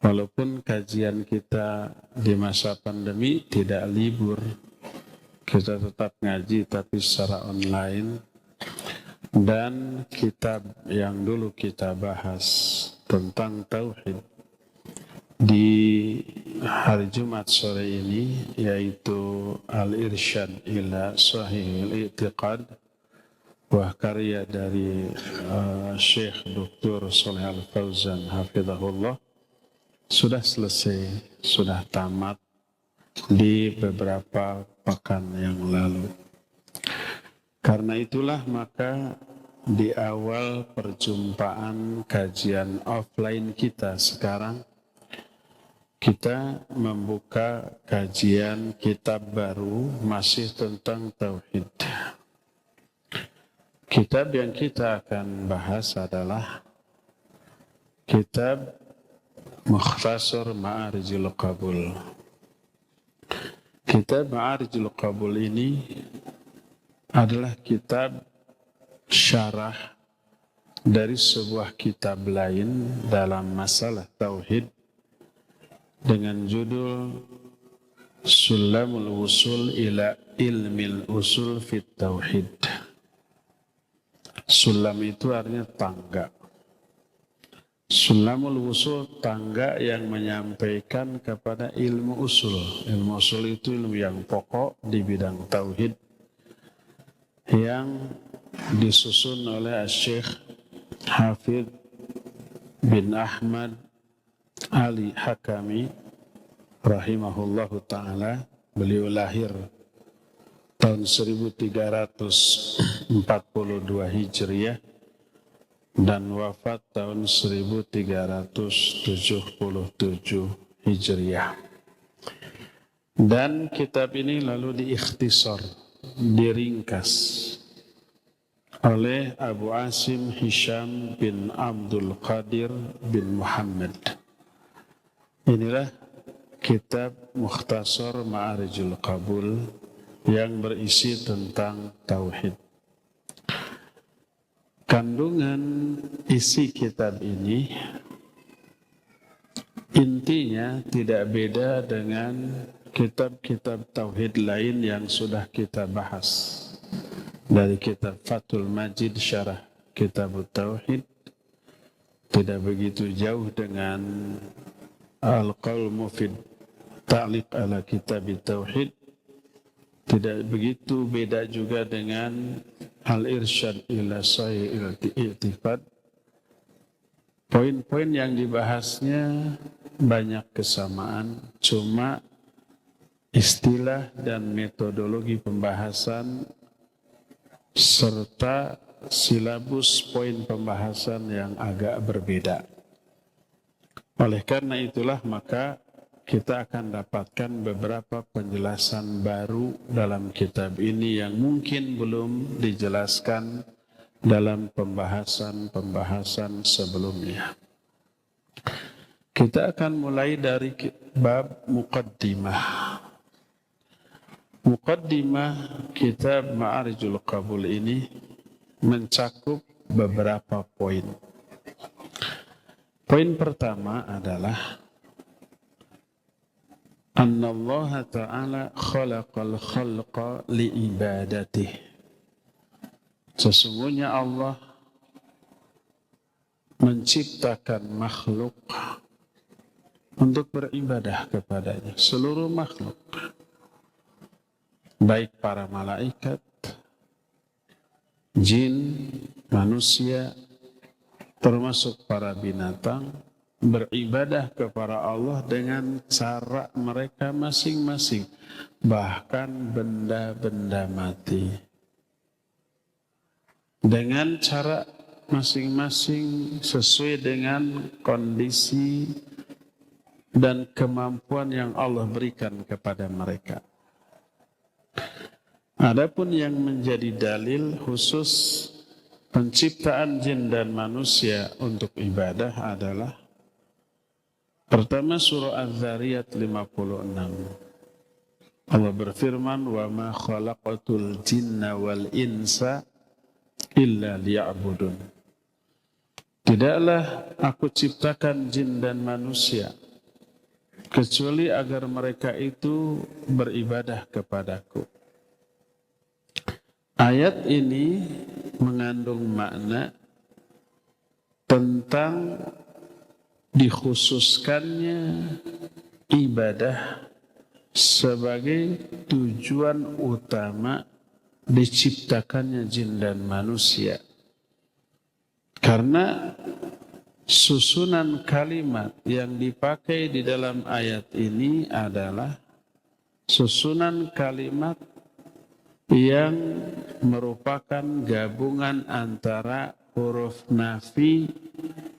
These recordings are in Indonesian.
Walaupun kajian kita di masa pandemi tidak libur, kita tetap ngaji tapi secara online. Dan kitab yang dulu kita bahas tentang tauhid di hari Jumat sore ini, yaitu Al-Irsyad ila Sahihil I'tiqad, buah karya dari Syekh Dr. Shalih Al-Fauzan hafizahullah, sudah selesai, sudah tamat di beberapa pekan yang lalu. Karena itulah maka di awal perjumpaan kajian offline kita sekarang, kita membuka kajian kitab baru masih tentang tauhid. Kitab yang kita akan bahas adalah kitab Mukhtasar Ma'arijul Qabul. Kitab Ma'arijul Qabul ini adalah kitab syarah dari sebuah kitab lain dalam masalah tauhid dengan judul Sulamul Wusul ila Ilmil Usul fit Tauhid. Sulam itu artinya tangga. Sulamul Wusul, tangga yang menyampaikan kepada ilmu usul. Ilmu usul itu ilmu yang pokok di bidang tauhid yang disusun oleh Syekh Hafidh bin Ahmad Ali Hakami rahimahullahu ta'ala. Beliau lahir tahun 1342 Hijriah dan wafat tahun 1377 Hijriah. Dan kitab ini lalu diikhtisar, diringkas oleh Abu Asim Hisham bin Abdul Qadir bin Muhammad. Inilah kitab Mukhtasar Ma'arijul Qabul yang berisi tentang tauhid. Kandungan isi kitab ini intinya tidak beda dengan kitab-kitab tauhid lain yang sudah kita bahas. Dari kitab Fathul Majid syarah kitab tauhid, tidak begitu jauh dengan Al-Qaul Mufid Ta'liq ala kitab tauhid, tidak begitu beda juga dengan Al-Irsyad ila Sahihil I'tiqad. Poin-poin yang dibahasnya banyak kesamaan, cuma istilah dan metodologi pembahasan serta silabus poin pembahasan yang agak berbeda. Oleh karena itulah maka kita akan dapatkan beberapa penjelasan baru dalam kitab ini yang mungkin belum dijelaskan dalam pembahasan-pembahasan sebelumnya. Kita akan mulai dari bab muqaddimah. Muqaddimah kitab Ma'arijul Qabul ini mencakup beberapa poin. Poin pertama adalah Anna Allah Ta'ala khalaqal khalqa li'ibadatih. Sesungguhnya Allah menciptakan makhluk untuk beribadah kepadanya. Seluruh makhluk, baik para malaikat, jin, manusia, termasuk para binatang, beribadah kepada Allah dengan cara mereka masing-masing, bahkan benda-benda mati. Dengan cara masing-masing sesuai dengan kondisi dan kemampuan yang Allah berikan kepada mereka. Adapun yang menjadi dalil khusus penciptaan jin dan manusia untuk ibadah adalah pertama surah Az-Zariyat 56. Allah berfirman, "Wa ma khalaqatul jinna wal insa illa liya'budun." Tidaklah aku ciptakan jin dan manusia kecuali agar mereka itu beribadah kepadaku. Ayat ini mengandung makna tentang dikhususkannya ibadah sebagai tujuan utama diciptakannya jin dan manusia. Karena susunan kalimat yang dipakai di dalam ayat ini adalah susunan kalimat yang merupakan gabungan antara huruf nafi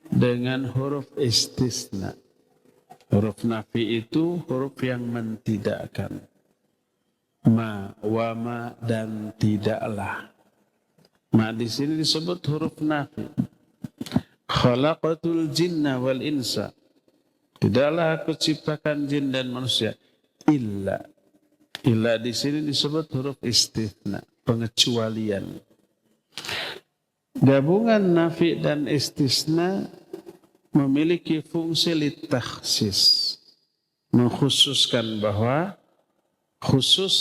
dengan huruf istisna. Huruf nafi itu huruf yang mentidakkan. Ma, wa ma, dan tidaklah. Ma di sini disebut huruf nafi. Khalaqatul jinna wal insa. Tidaklah aku ciptakan jin dan manusia. Illa. Illa di sini disebut huruf istisna, pengecualian. Gabungan nafi dan istisna memiliki fungsi litakhsis, mengkhususkan bahwa khusus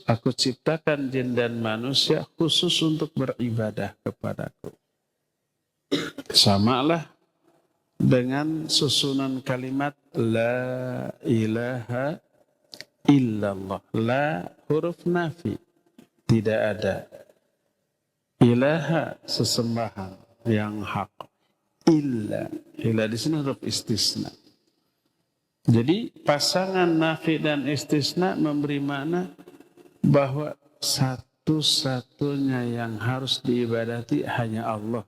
aku ciptakan jin dan manusia khusus untuk beribadah kepadaku. Samalah dengan susunan kalimat la ilaha illallah. La huruf nafi, tidak ada. Ilaha sesembahan yang hak. Illa di sini huruf istisna. Jadi pasangan nafi dan istisna memberi makna bahwa satu-satunya yang harus diibadati hanya Allah.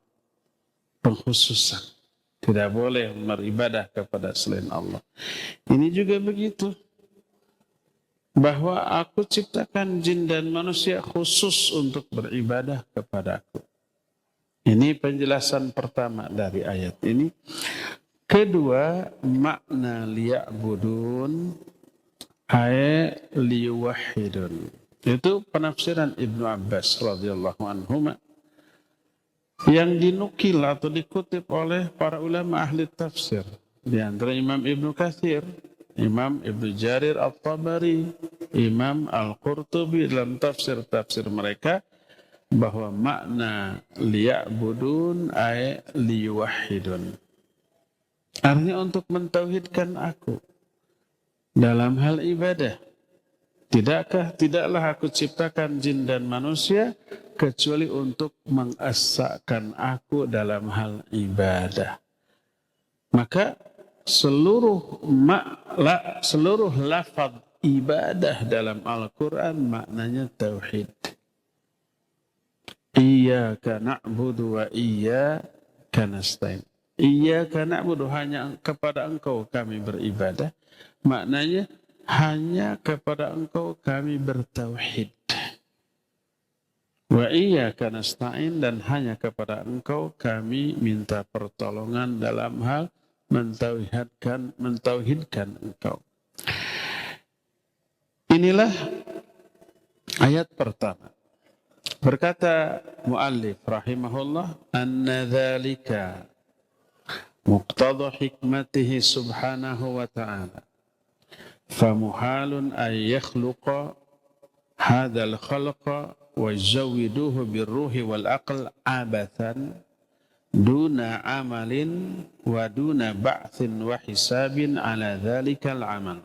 Pengkhususan. Tidak boleh beribadah kepada selain Allah. Ini juga begitu. Bahwa aku ciptakan jin dan manusia khusus untuk beribadah kepadaku. Ini penjelasan pertama dari ayat ini. Kedua, makna liya'budun ay liyuwahhidun. Itu penafsiran Ibnu Abbas radhiyallahu anhuma yang dinukil atau dikutip oleh para ulama ahli tafsir. Di antara Imam Ibnu Katsir, Imam Ibnu Jarir At-Tabari, Imam Al-Qurtubi dalam tafsir-tafsir mereka bahwa makna liya'budun ay liyuwahhidun. Artinya untuk mentauhidkan aku dalam hal ibadah. Tidaklah aku ciptakan jin dan manusia kecuali untuk mengesahkan aku dalam hal ibadah. Maka seluruh lafaz ibadah dalam Al-Quran maknanya tauhid. Iyyaka na'budu wa iyyaka nasta'in. Iyyaka na'budu, hanya kepada Engkau kami beribadah. Maknanya hanya kepada Engkau kami bertauhid. Wa iyyaka nasta'in, dan hanya kepada Engkau kami minta pertolongan dalam hal mentauhidkan Engkau. Inilah ayat pertama. Berkata muallif rahimahullah, anna dzalika muqtada hikmatihi subhanahu wa ta'ala. Famuhalun ay yakhluqa hadzal khalqa wa yuzawwiduhu birruhi wal aql abathan duna amalin wa duna ba'thin wa hisabin ala dzalikal amal.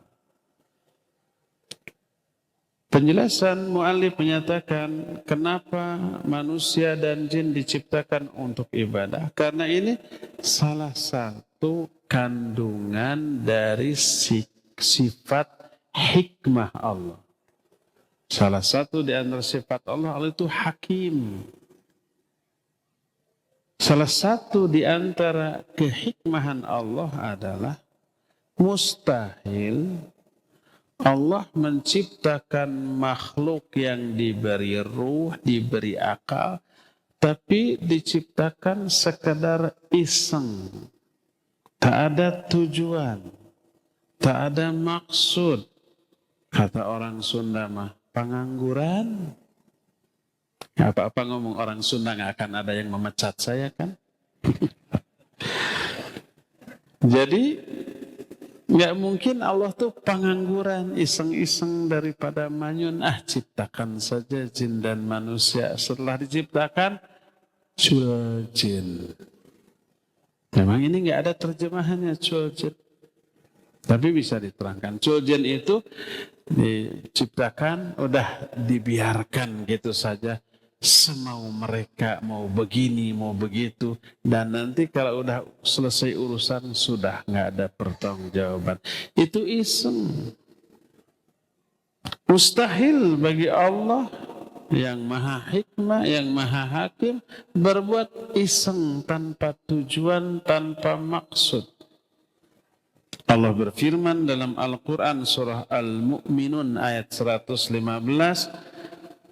Penjelasan mu'allif menyatakan kenapa manusia dan jin diciptakan untuk ibadah. Karena ini salah satu kandungan dari sifat hikmah Allah. Salah satu di antara sifat Allah itu hakim. Salah satu di antara kehikmahan Allah adalah mustahil Allah menciptakan makhluk yang diberi ruh, diberi akal, tapi diciptakan sekedar iseng. Tak ada tujuan, tak ada maksud. Kata orang Sunda mah, pengangguran. Apa-apa ngomong orang Sunda nggak akan ada yang memecat saya kan? Jadi Nggak mungkin Allah tuh pengangguran, iseng-iseng daripada manyun. Ciptakan saja jin dan manusia. Setelah diciptakan, cul jin. Memang ini nggak ada terjemahannya cul jin. Tapi bisa diterangkan. Cul jin itu diciptakan, udah dibiarkan gitu saja. Semau mereka, mau begini, mau begitu. Dan nanti kalau udah selesai urusan, sudah nggak ada pertanggungjawaban. Itu iseng. Mustahil bagi Allah yang maha hikmah, yang maha hakim, berbuat iseng tanpa tujuan, tanpa maksud. Allah berfirman dalam Al-Quran surah Al-Mu'minun ayat 115,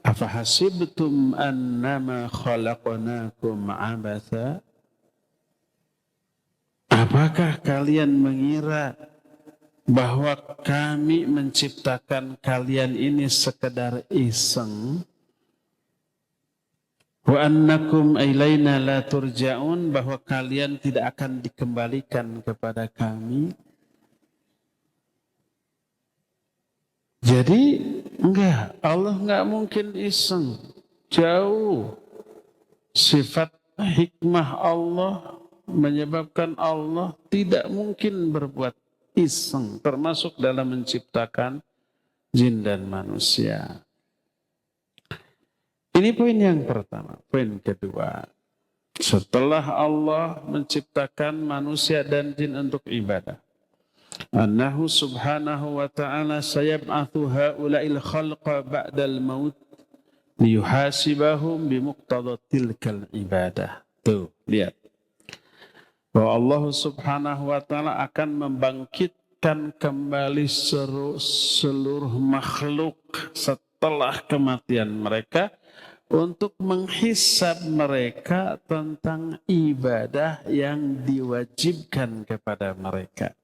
Afahasibtum annama khalaqnakum abatha? Apakah kalian mengira bahwa kami menciptakan kalian ini sekedar iseng? Wa annakum ilaina la turja'un, bahwa kalian tidak akan dikembalikan kepada kami? Jadi enggak, Allah enggak mungkin iseng. Jauh. Sifat hikmah Allah menyebabkan Allah tidak mungkin berbuat iseng, termasuk dalam menciptakan jin dan manusia. Ini poin yang pertama. Poin kedua, setelah Allah menciptakan manusia dan jin untuk ibadah, Annahu subhanahu wa ta'ala sayab'athu ha'ula'il khalqa ba'dal maut liyuhasibahum bimuqtada tilkal ibadah. Tuh, lihat. Bahwa Allah subhanahu wa ta'ala akan membangkitkan kembali seluruh makhluk setelah kematian mereka untuk menghisab mereka tentang ibadah yang diwajibkan kepada mereka.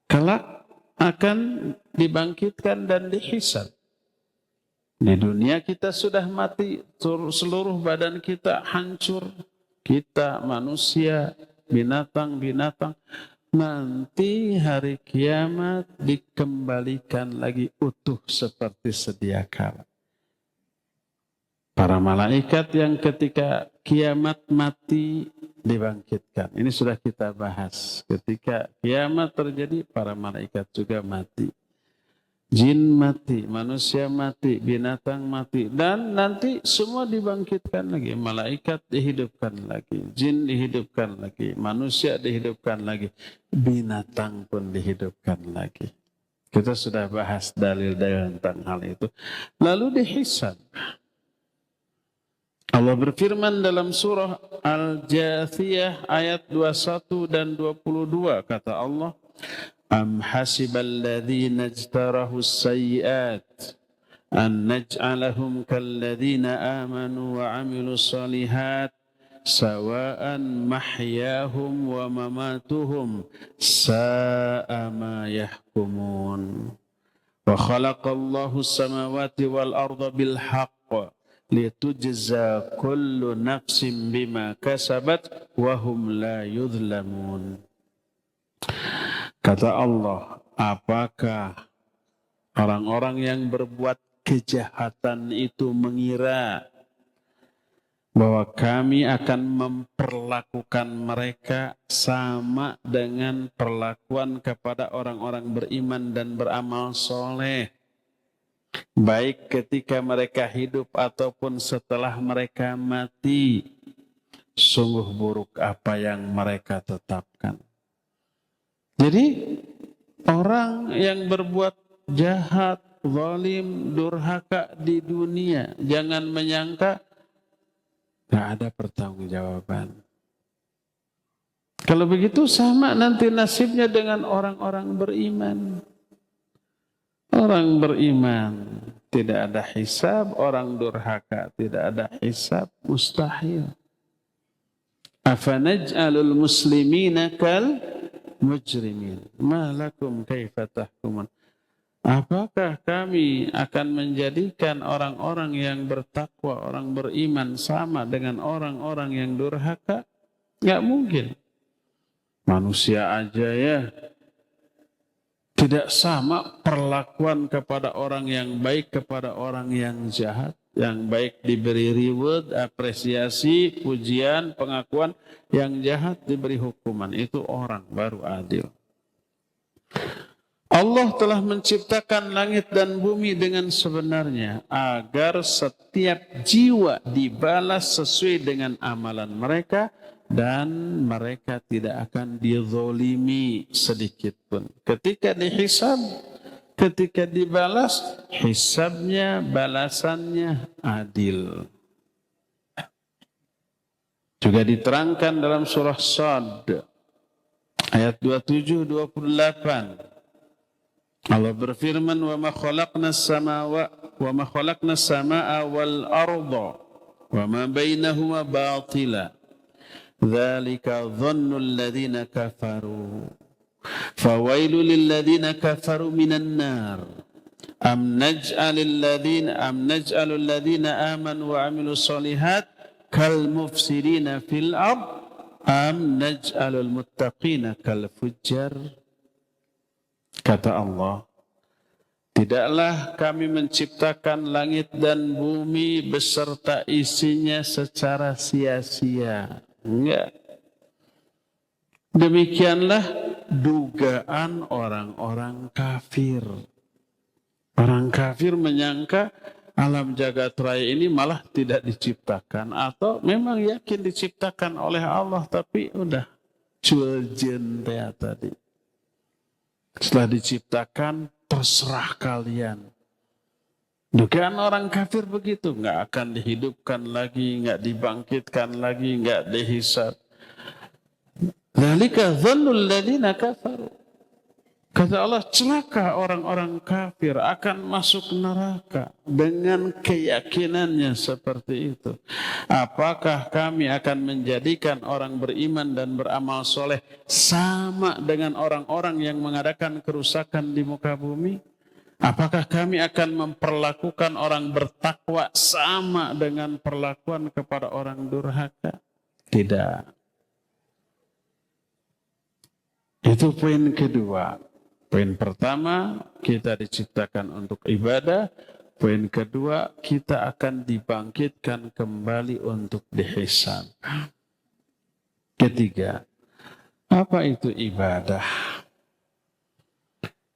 Kelak akan dibangkitkan dan dihisab. Di dunia kita sudah mati, seluruh badan kita hancur. Kita manusia, binatang-binatang. Nanti hari kiamat dikembalikan lagi utuh seperti sedia kala. Para malaikat yang ketika kiamat mati dibangkitkan. Ini sudah kita bahas. Ketika kiamat terjadi, para malaikat juga mati. Jin mati, manusia mati, binatang mati. Dan nanti semua dibangkitkan lagi. Malaikat dihidupkan lagi. Jin dihidupkan lagi. Manusia dihidupkan lagi. Binatang pun dihidupkan lagi. Kita sudah bahas dalil-dalil tentang hal itu. Lalu dihisab. Allah berfirman dalam surah Al-Jathiyah ayat 21 dan 22, kata Allah, Am hasibal ladzina ijtarahu as-sayyi'at an naj'alahum kalladzina amanu wa 'amilus shalihat sawa'an mahyahum wa mamatuhum sa'a ma yahkumun. Wa khalaqallahu as-samawati wal arda bil haqq litujza kullu nafsin bima kasabat wa hum la yudhlamun. Kata Allah, apakah orang-orang yang berbuat kejahatan itu mengira bahwa kami akan memperlakukan mereka sama dengan perlakuan kepada orang-orang beriman dan beramal soleh, baik ketika mereka hidup ataupun setelah mereka mati? Sungguh buruk apa yang mereka tetapkan. Jadi orang yang berbuat jahat, zalim, durhaka di dunia, jangan menyangka tidak ada pertanggungjawaban. Kalau begitu sama nanti nasibnya dengan orang-orang beriman. Orang beriman tidak ada hisab, orang durhaka tidak ada hisab, mustahil. Afanaj'alul muslimina kal mujrimin. Ma lakum kaifa tahkumun. Apakah kami akan menjadikan orang-orang yang bertakwa, orang beriman sama dengan orang-orang yang durhaka? Enggak mungkin. Manusia aja ya tidak sama perlakuan kepada orang yang baik kepada orang yang jahat. Yang baik diberi reward, apresiasi, pujian, pengakuan. Yang jahat diberi hukuman. Itu orang baru adil. Allah telah menciptakan langit dan bumi dengan sebenarnya agar setiap jiwa dibalas sesuai dengan amalan mereka dan mereka tidak akan dizolimi sedikit pun. Ketika dihisab, ketika dibalas, hisabnya, balasannya adil. Juga diterangkan dalam surah Shad ayat 27-28. Allah berfirman, "Wa ma khalaqnas samaa'a wal arda wa ma bainahuma batila. Dzalika dhannul ladzina kafaru. Fawailul lil ladzina kafaru minan nar. Am naj'alul ladzina amanu wa 'amilus shalihat kal mufsidina fil ard am naj'alul muttaqina kal fujjar." Kata Allah, tidaklah kami menciptakan langit dan bumi beserta isinya secara sia-sia. Enggak. Demikianlah dugaan orang-orang kafir. Orang kafir menyangka alam jagat raya ini malah tidak diciptakan. Atau memang yakin diciptakan oleh Allah, tapi udah cuejen tadi. Setelah diciptakan, terserah kalian. Dugaan orang kafir begitu, nggak akan dihidupkan lagi, nggak dibangkitkan lagi, nggak dihisab. Dzalika dzannul ladzina kafaru. Kata Allah, celaka orang-orang kafir akan masuk neraka dengan keyakinannya seperti itu. Apakah kami akan menjadikan orang beriman dan beramal soleh sama dengan orang-orang yang mengadakan kerusakan di muka bumi? Apakah kami akan memperlakukan orang bertakwa sama dengan perlakuan kepada orang durhaka? Tidak. Itu poin kedua. Poin pertama, kita diciptakan untuk ibadah. Poin kedua, kita akan dibangkitkan kembali untuk dihisab. Ketiga, apa itu ibadah?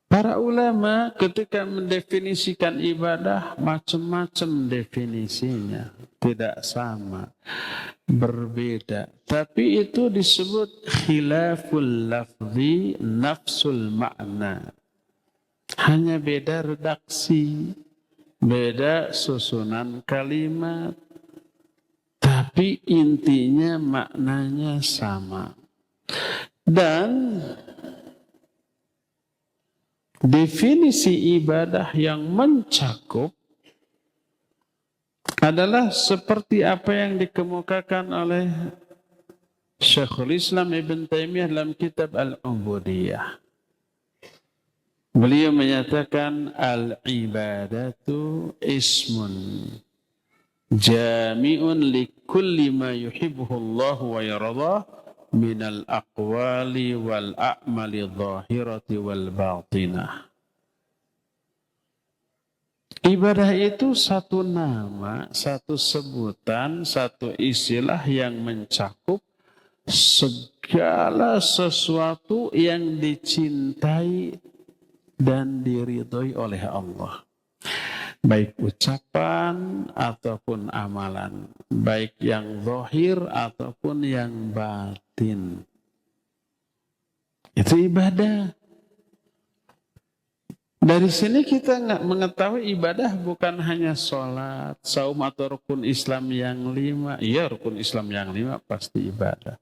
Para ulama ketika mendefinisikan ibadah, macam-macam definisinya. Tidak sama, berbeda. Tapi itu disebut khilaful lafzi nafsul makna. Hanya beda redaksi, beda susunan kalimat. Tapi intinya maknanya sama. Dan definisi ibadah yang mencakup adalah seperti apa yang dikemukakan oleh Syekhul Islam Ibn Taimiyah dalam kitab Al-Ubudiyah. Beliau menyatakan al-ibadatu ismun jami'un li kulli ma yuhibbuhu Allah wa yardah minal aqwali wal a'mali dhahirati wal batinah. Ibadah itu satu nama, satu sebutan, satu istilah yang mencakup segala sesuatu yang dicintai dan diridhoi oleh Allah. Baik ucapan ataupun amalan, baik yang zahir ataupun yang batin. Itu ibadah. Dari sini kita nggak mengetahui ibadah bukan hanya sholat, saum atau rukun Islam yang 5. Iya, rukun Islam yang 5 pasti ibadah.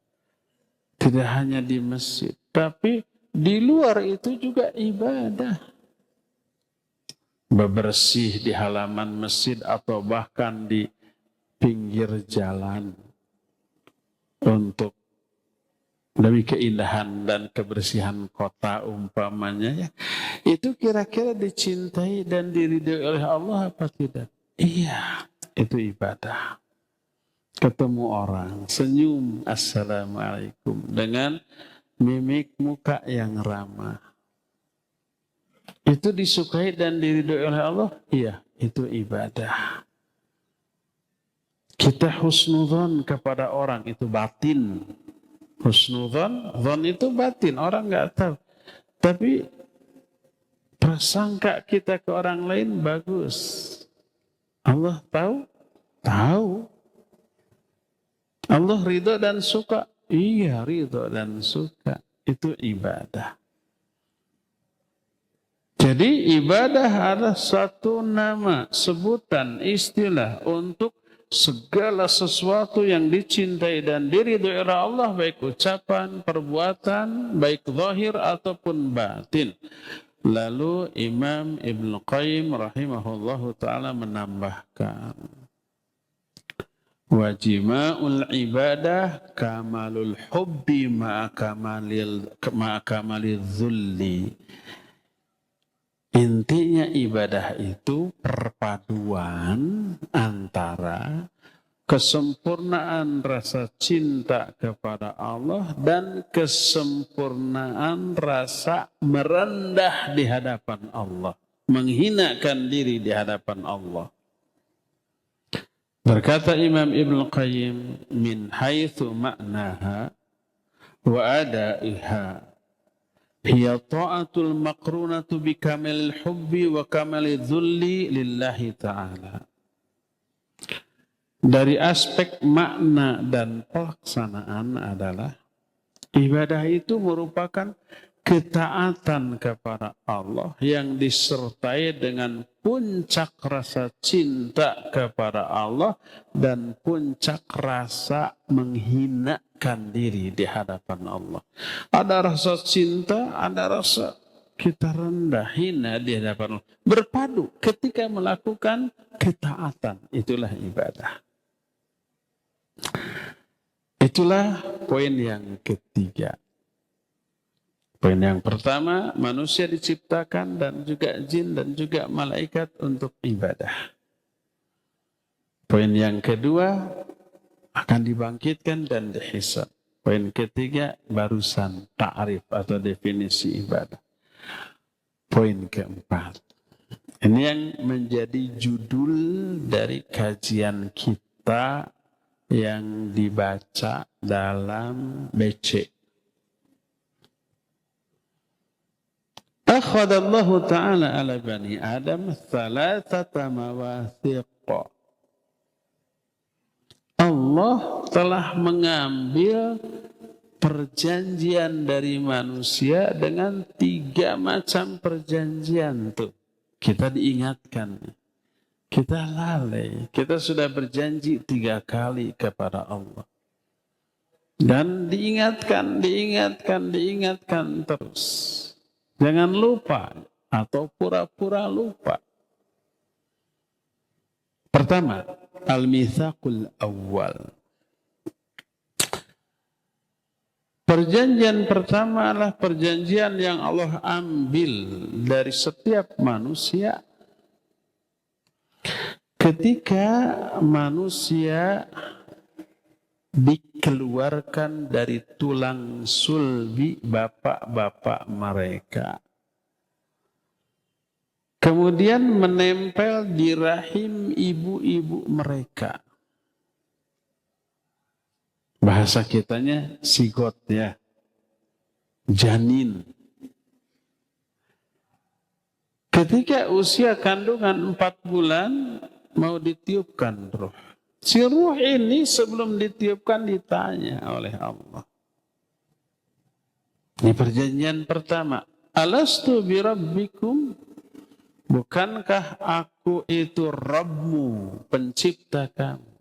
Tidak hanya di masjid, tapi di luar itu juga ibadah. Bebersih di halaman masjid atau bahkan di pinggir jalan untuk demi keindahan dan kebersihan kota umpamanya ya. Itu kira-kira dicintai dan diridhoi oleh Allah apa tidak? Iya, itu ibadah. Ketemu orang, senyum, assalamualaikum, dengan mimik muka yang ramah. Itu disukai dan diridhoi oleh Allah? Iya, itu ibadah. Kita husnudzon kepada orang, itu batin. Husnudzon, dzon itu batin, orang nggak tahu. Tapi prasangka kita ke orang lain bagus. Allah tahu? Tahu. Allah ridho dan suka? Iya, ridho dan suka. Itu ibadah. Jadi ibadah adalah satu nama, sebutan, istilah untuk segala sesuatu yang dicintai dan diridhoi oleh Allah, baik ucapan, perbuatan, baik zahir ataupun batin. Lalu Imam Ibnu Qayyim rahimahullahu ta'ala menambahkan, wa jima'ul ibadah kamalul hubbi ma'a kamalil dhulli. Intinya ibadah itu perpaduan antara kesempurnaan rasa cinta kepada Allah dan kesempurnaan rasa merendah di hadapan Allah, menghinakan diri di hadapan Allah. Berkata Imam Ibnu Qayyim, min haitsu ma'naha wa adaiha hiya ta'atul maqrunatu bi kamalil hubbi wa kamalil dhulli lillahi ta'ala. Dari aspek makna dan pelaksanaan adalah ibadah itu merupakan ketaatan kepada Allah yang disertai dengan puncak rasa cinta kepada Allah dan puncak rasa menghinakan diri di hadapan Allah. Ada rasa cinta, ada rasa kita rendah, hina di hadapan Allah. Berpadu ketika melakukan ketaatan, itulah ibadah. Itulah poin yang ketiga. Poin yang pertama, manusia diciptakan dan juga jin dan juga malaikat untuk ibadah. Poin yang kedua, akan dibangkitkan dan dihisab. Poin ketiga, barusan ta'rif atau definisi ibadah. Poin keempat, ini yang menjadi judul dari kajian kita yang dibaca dalam BC. Akhadallahu ta'ala ala bani Adam thalathata mawathiq. Allah telah mengambil perjanjian dari manusia dengan 3 macam perjanjian tuh. Kita diingatkan. Kita lalai. Kita sudah berjanji 3 kali kepada Allah. Dan diingatkan terus. Jangan lupa atau pura-pura lupa. Pertama, al-mitsaqul awal. Perjanjian pertama adalah perjanjian yang Allah ambil dari setiap manusia ketika manusia dikeluarkan dari tulang sulbi bapak-bapak mereka. Kemudian menempel di rahim ibu-ibu mereka. Bahasa kitanya sigot ya. Janin. Ketika usia kandungan 4 bulan mau ditiupkan ruh. Si ruh ini sebelum ditiupkan ditanya oleh Allah. Ini perjanjian pertama. Alastu birabbikum? Bukankah aku itu Rabbmu, pencipta kamu?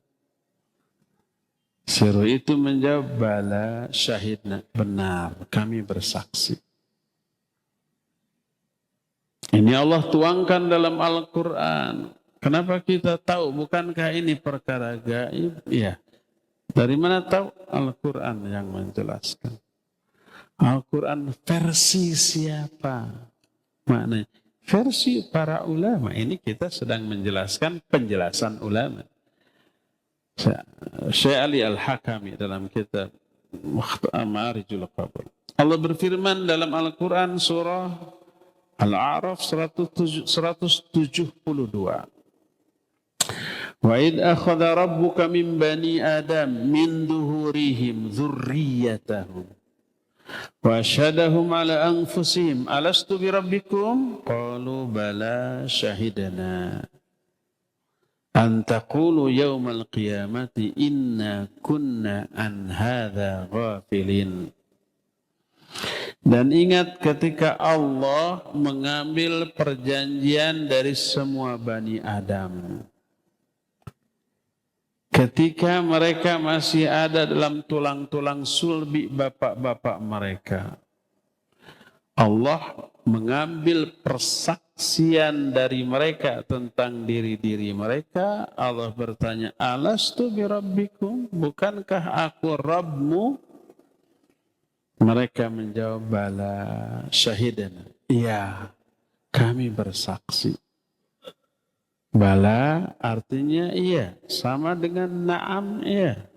Si ruh itu menjawab, bala syahidna. Benar, kami bersaksi. Ini Allah tuangkan dalam Al-Quran. Kenapa kita tahu? Bukankah ini perkara gaib? Ya. Dari mana tahu? Al-Quran yang menjelaskan. Al-Quran versi siapa? Maknanya versi para ulama. Ini kita sedang menjelaskan penjelasan ulama. Syekh Ali Al-Hakami dalam kitab Ma'arijul Qabul. Allah berfirman dalam Al-Quran surah Al-A'raf 172. Wa id akhadha rabbuka min bani Adam min duhurihim dzurriyyatahum wa asyhadahum ala anfusihim alastu bi rabbikum qalu bala syahidana an taqulu yaumal qiyamati inna kunna an hadza ghafilin. Dan ingat ketika Allah mengambil perjanjian dari semua Bani Adam. Ketika mereka masih ada dalam tulang-tulang sulbi bapak-bapak mereka. Allah mengambil persaksian dari mereka tentang diri-diri mereka. Allah bertanya, alastu birabbikum? Bukankah aku Rabbmu? Mereka menjawab, bala syahidana. Iya, kami bersaksi. Bala artinya iya, sama dengan na'am iya.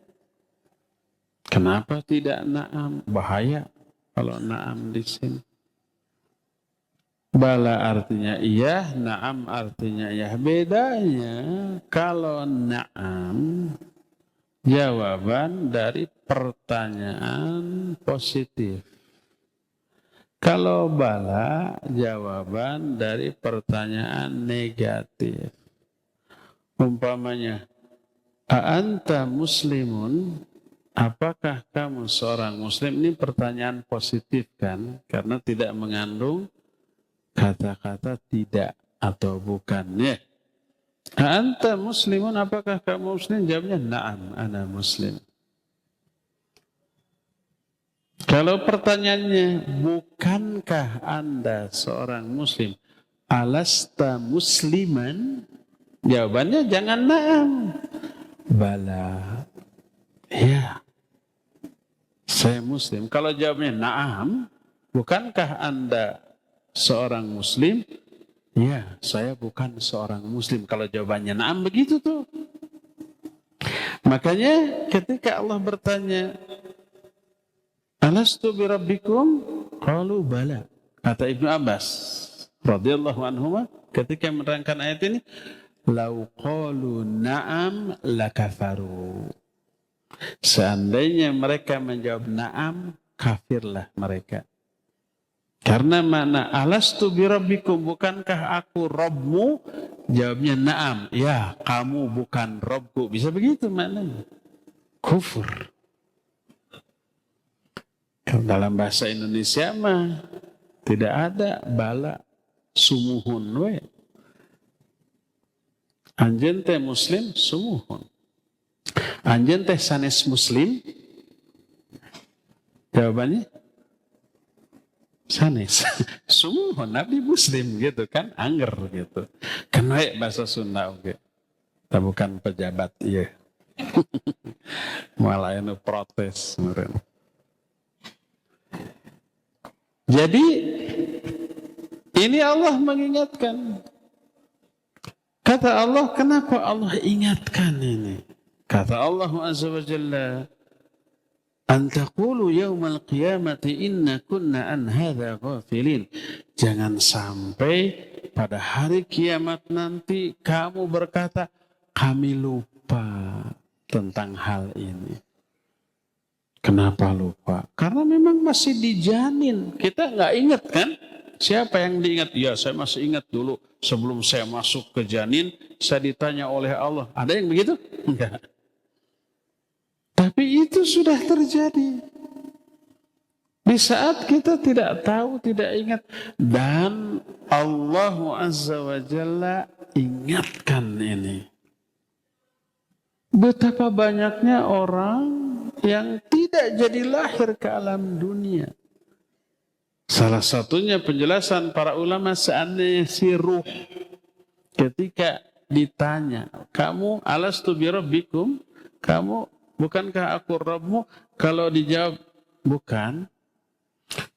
Kenapa tidak na'am? Bahaya kalau na'am di sini. Bala artinya iya, na'am artinya iya. Bedanya kalau na'am jawaban dari pertanyaan positif. Kalau bala jawaban dari pertanyaan negatif. Umpamanya, a'anta muslimun? Apakah kamu seorang muslim? Ini pertanyaan positif kan? Karena tidak mengandung kata-kata tidak atau bukan. Ya. A'anta muslimun? Apakah kamu muslim? Jawabnya, na'am, ana muslim. Kalau pertanyaannya, bukankah Anda seorang muslim? Alasta musliman? Jawabannya jangan na'am. Bala. Ya. Saya muslim. Kalau jawabnya na'am, bukankah Anda seorang muslim? Ya, saya bukan seorang muslim. Kalau jawabannya na'am, begitu tuh. Makanya ketika Allah bertanya, alastu birabbikum? Qalu bala. Kata Ibnu Abbas radhiyallahu anhuma ketika menerangkan ayat ini, lau qalu na'am lakafaru. Seandainya mereka menjawab na'am, kafirlah mereka. Karena mana alastu birabbikum, bukankah aku Rabbmu? Jawabnya na'am. Ya, kamu bukan Rabbku. Bisa begitu maknanya. Kufur. Dalam bahasa Indonesia mah tidak ada bala sumuhun we. Anjeun teh muslim sumuhun. Anjeun teh sanes muslim? Jawabannya sanes. Sumuhun nabi muslim gitu kan, anger gitu. Kan we bahasa Sunda oge. Okay. Bukan pejabat iya. Malah anu protes meureun. Jadi ini Allah mengingatkan. Kata Allah, kenapa Allah ingatkan ini? Kata Allah Azza wa Jalla, an taqulu yaumal qiyamati inna kunna an hadza ghafilin. Jangan sampai pada hari kiamat nanti kamu berkata, kami lupa tentang hal ini. Kenapa lupa? Karena memang masih dijanin. Kita nggak ingat kan? Siapa yang diingat? Ya, saya masih ingat dulu sebelum saya masuk ke janin, saya ditanya oleh Allah. Ada yang begitu? Enggak. Tapi itu sudah terjadi. Di saat kita tidak tahu, tidak ingat. Dan Allah Azza wa Jalla ingatkan ini. Betapa banyaknya orang yang tidak jadi lahir ke alam dunia. Salah satunya penjelasan para ulama seandainya si ruh ketika ditanya, kamu alastu birabbikum? Kamu bukankah aku Rabbmu? Kalau dijawab bukan,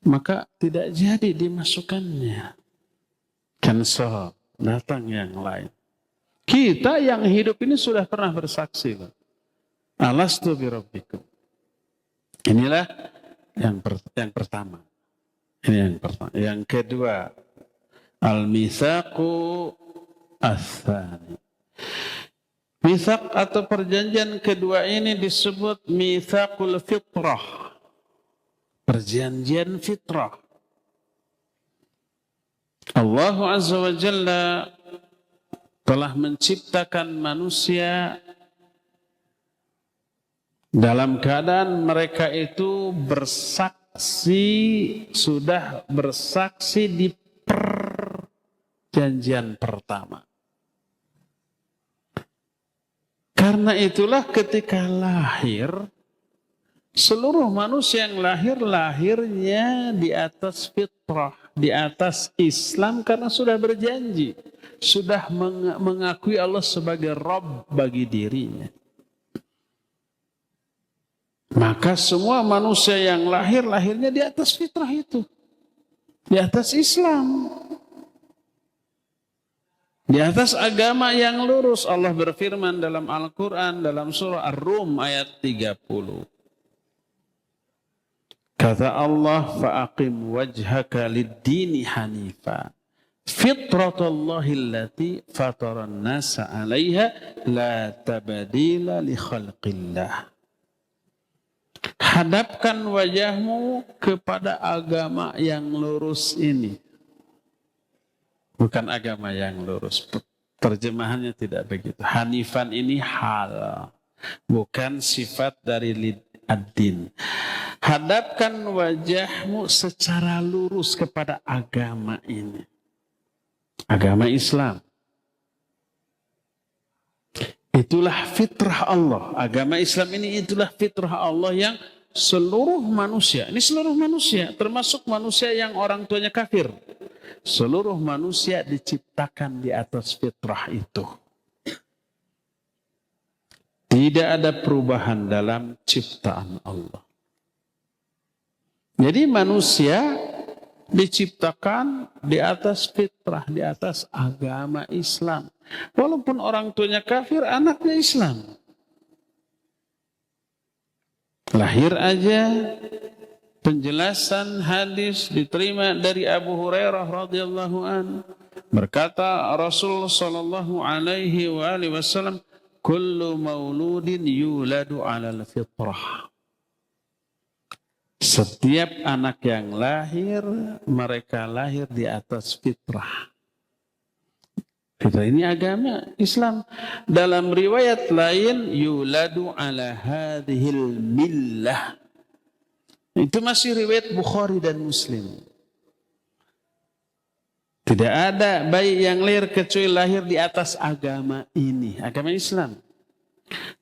maka tidak jadi dimasukkannya. Cancel, datang yang lain. Kita yang hidup ini sudah pernah bersaksi. Alastu birabbikum. Inilah Yang pertama. Ini yang pertama. Yang kedua, al-mitsaqu ats-tsani. Mitsaq atau perjanjian kedua ini disebut mitsaqul fitrah. Perjanjian fitrah. Allah Azza wa Jalla telah menciptakan manusia dalam keadaan mereka itu sudah bersaksi di perjanjian pertama. Karena itulah ketika lahir, seluruh manusia yang lahirnya di atas fitrah, di atas Islam karena sudah berjanji, sudah mengakui Allah sebagai Rabb bagi dirinya. Maka semua manusia yang lahirnya di atas fitrah itu, di atas Islam, di atas agama yang lurus. Allah berfirman dalam Al-Quran, dalam surah Ar-Rum ayat 30. Kata Allah, fa'aqim wajhaka lid-dini hanifa. Fitratallahi allati fataran nasa 'alaiha la tabdila li khalqillah. Hadapkan wajahmu kepada agama yang lurus ini. Bukan agama yang lurus. Terjemahannya tidak begitu. Hanifan ini hal. Bukan sifat dari ad-din. Hadapkan wajahmu secara lurus kepada agama ini. Agama Islam. Itulah fitrah Allah. Agama Islam ini itulah fitrah Allah yang seluruh manusia. Ini seluruh manusia. Termasuk manusia yang orang tuanya kafir. Seluruh manusia diciptakan di atas fitrah itu. Tidak ada perubahan dalam ciptaan Allah. Jadi manusia diciptakan di atas fitrah, di atas agama Islam. Walaupun orang tuanya kafir, anaknya Islam. Lahir aja, penjelasan hadis diterima dari Abu Hurairah radhiyallahu an. Berkata Rasul sallallahu alaihi wasallam, kullu mauludin yuladu 'alal fitrah. Setiap anak yang lahir, mereka lahir di atas fitrah. Fitrah ini agama Islam. Dalam riwayat lain, yuladu ala hadhil millah. Itu masih riwayat Bukhari dan Muslim. Tidak ada bayi yang lahir kecuali lahir di atas agama ini, agama Islam.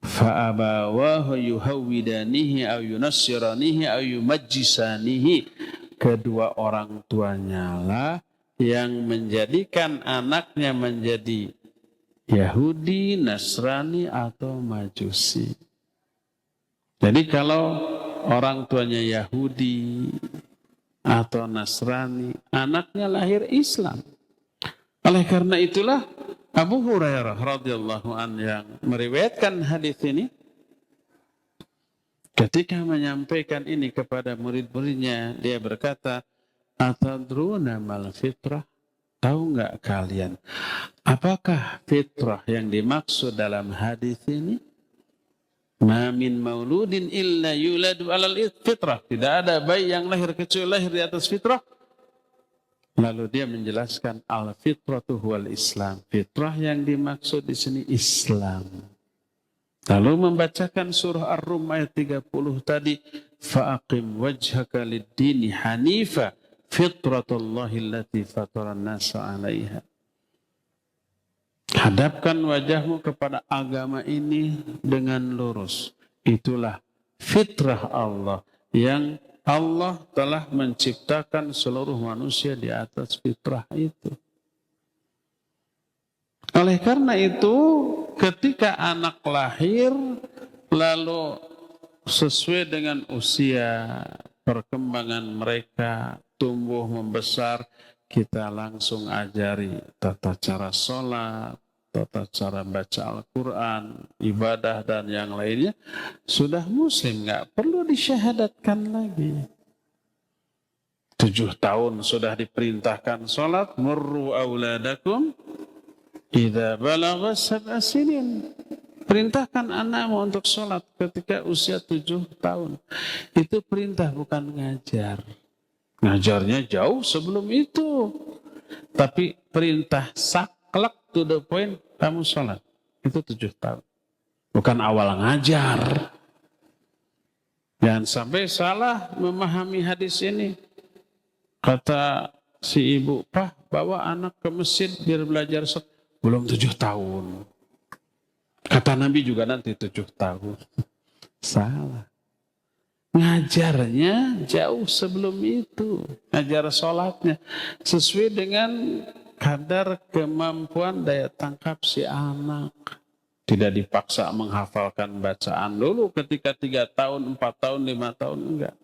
Fa'abawahu yuhawwidanihi aw yunassiranihi aw yumajjisanihi. Kedua orang tuanya lah yang menjadikan anaknya menjadi Yahudi, Nasrani atau Majusi. Jadi kalau orang tuanya Yahudi atau Nasrani, anaknya lahir Islam. Oleh karena itulah Abu Hurairah radhiyallahu an yang meriwayatkan hadis ini, ketika menyampaikan ini kepada murid-muridnya, dia berkata, atadruna mal fitrah? Tahu nggak kalian apakah fitrah yang dimaksud dalam hadis ini? Ma min mauludin illa yuladu alal fitrah. Tidak ada bayi yang lahir kecuali lahir di atas fitrah. Lalu dia menjelaskan al-fitratu huwal Islam. Fitrah yang dimaksud di sini Islam. Lalu membacakan surah Ar-Rum ayat 30 tadi, fa'aqim wajhaka lid-dini hanifa fitratullahi allati fataran nasa 'alaiha. Hadapkan wajahmu kepada agama ini dengan lurus. Itulah fitrah Allah yang Allah telah menciptakan seluruh manusia di atas fitrah itu. Oleh karena itu, ketika anak lahir, lalu sesuai dengan usia perkembangan mereka, tumbuh membesar, kita langsung ajari tata cara sholat, tata cara baca Al-Quran, ibadah dan yang lainnya. Sudah muslim, nggak perlu disyahadatkan lagi. 7 tahun sudah diperintahkan sholat. Murru auladakum idza balagha sab'a sinin. Perintahkan anakmu untuk sholat ketika usia 7 tahun. Itu perintah, bukan ngajar. Ngajarnya jauh sebelum itu. Tapi perintah saklek to the point, kamu sholat. Itu 7 tahun. Bukan awal ngajar. Jangan sampai salah memahami hadis ini. Kata si ibu, "Pak, bawa anak ke masjid biar belajar sholat." Belum 7 tahun. Kata Nabi juga nanti 7 tahun. Salah. Ngajarnya jauh sebelum itu. Ngajar sholatnya. Sesuai dengan kadar kemampuan daya tangkap si anak. Tidak dipaksa menghafalkan bacaan dulu ketika 3 tahun, 4 tahun, 5 tahun. Enggak.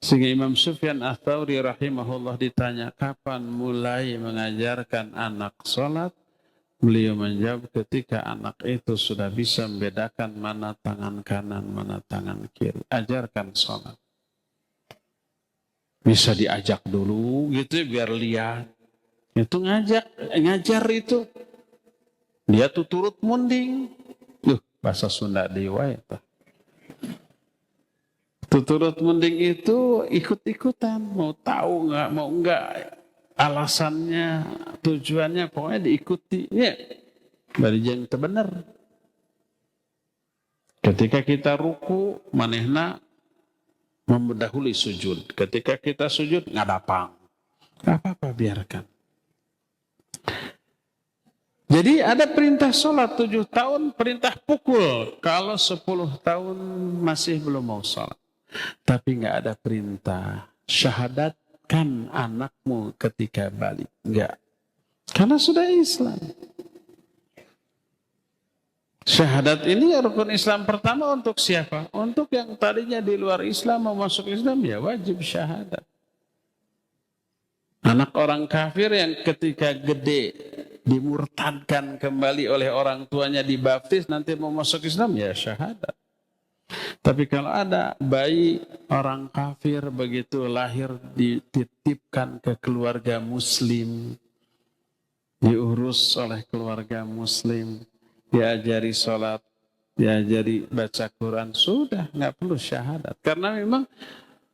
Sehingga Imam Sufyan Ats-Tsauri rahimahullah ditanya, kapan mulai mengajarkan anak sholat? Beliau menjawab, ketika anak itu sudah bisa membedakan mana tangan kanan, mana tangan kiri. Ajarkan sholat. Bisa diajak dulu gitu biar lihat. Itu ngajar itu. Dia tuh turut munding. Bahasa Sunda dewa itu. Turut munding itu ikut-ikutan. Mau tahu nggak, mau nggak. Alasannya, tujuannya pokoknya diikuti. Ya, dari yang benar. Ketika kita ruku, manehna mendahului sujud. Ketika kita sujud, ngadapang. Gak apa-apa, biarkan. Jadi ada perintah sholat 7 tahun, perintah pukul. Kalau 10 tahun masih belum mau sholat. Tapi gak ada perintah syahadat. Kan anakmu ketika balik. Enggak. Karena sudah Islam. Syahadat ini rukun Islam pertama untuk siapa? Untuk yang tadinya di luar Islam mau masuk Islam, ya wajib syahadat. Anak orang kafir yang ketika gede dimurtadkan kembali oleh orang tuanya, dibaptis, nanti mau masuk Islam, ya syahadat. Tapi kalau ada bayi orang kafir begitu lahir dititipkan ke keluarga muslim, diurus oleh keluarga muslim, diajari sholat, diajari baca Quran, sudah nggak perlu syahadat. Karena memang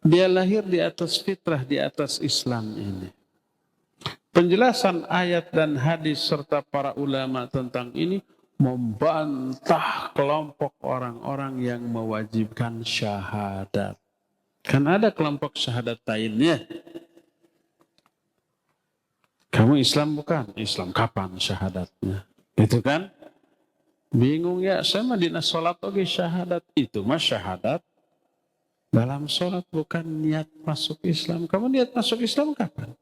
dia lahir di atas fitrah, di atas Islam ini. Penjelasan ayat dan hadis serta para ulama tentang ini membantah kelompok orang-orang yang mewajibkan syahadat. Kan ada kelompok syahadat lainnya. Kamu Islam bukan? Islam kapan syahadatnya? Itu kan? Bingung ya, saya mah dina sholat oke syahadat. Itu mah syahadat dalam sholat, bukan niat masuk Islam. Kamu niat masuk Islam kapan?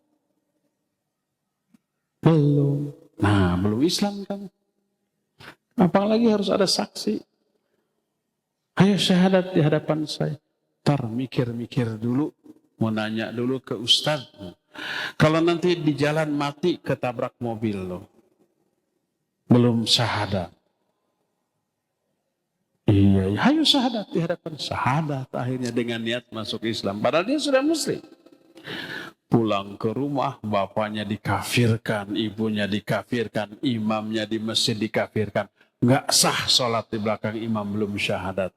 Belum. Nah, belum Islam kamu. Apalagi harus ada saksi. Ayo syahadat di hadapan saya. Ntar mikir-mikir dulu. Mau nanya dulu ke ustaz. Kalau nanti di jalan mati ketabrak mobil lo. Belum syahadat. Iya, ayo syahadat di hadapan. Syahadat akhirnya dengan niat masuk Islam. Padahal dia sudah muslim. Pulang ke rumah, bapaknya dikafirkan, ibunya dikafirkan, imamnya di masjid dikafirkan. Nggak sah sholat di belakang imam, belum syahadat.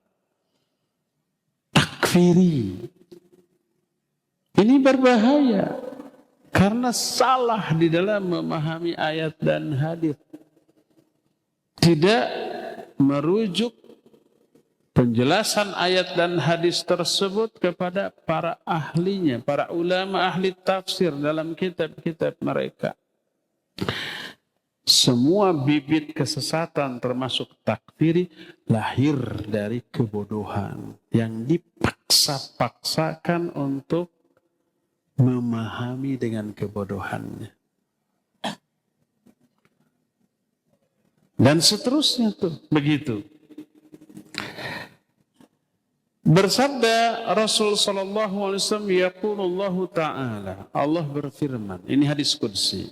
Takfiri. Ini berbahaya. Karena salah di dalam memahami ayat dan hadis. Tidak merujuk penjelasan ayat dan hadis tersebut kepada para ahlinya, para ulama ahli tafsir dalam kitab-kitab mereka. Semua bibit kesesatan termasuk takfiri lahir dari kebodohan yang dipaksa-paksakan untuk memahami dengan kebodohannya. Dan seterusnya tuh begitu. Bersabda Rasul sallallahu alaihi wasallam, yaqulullahu ta'ala, Allah berfirman, ini hadis qudsi.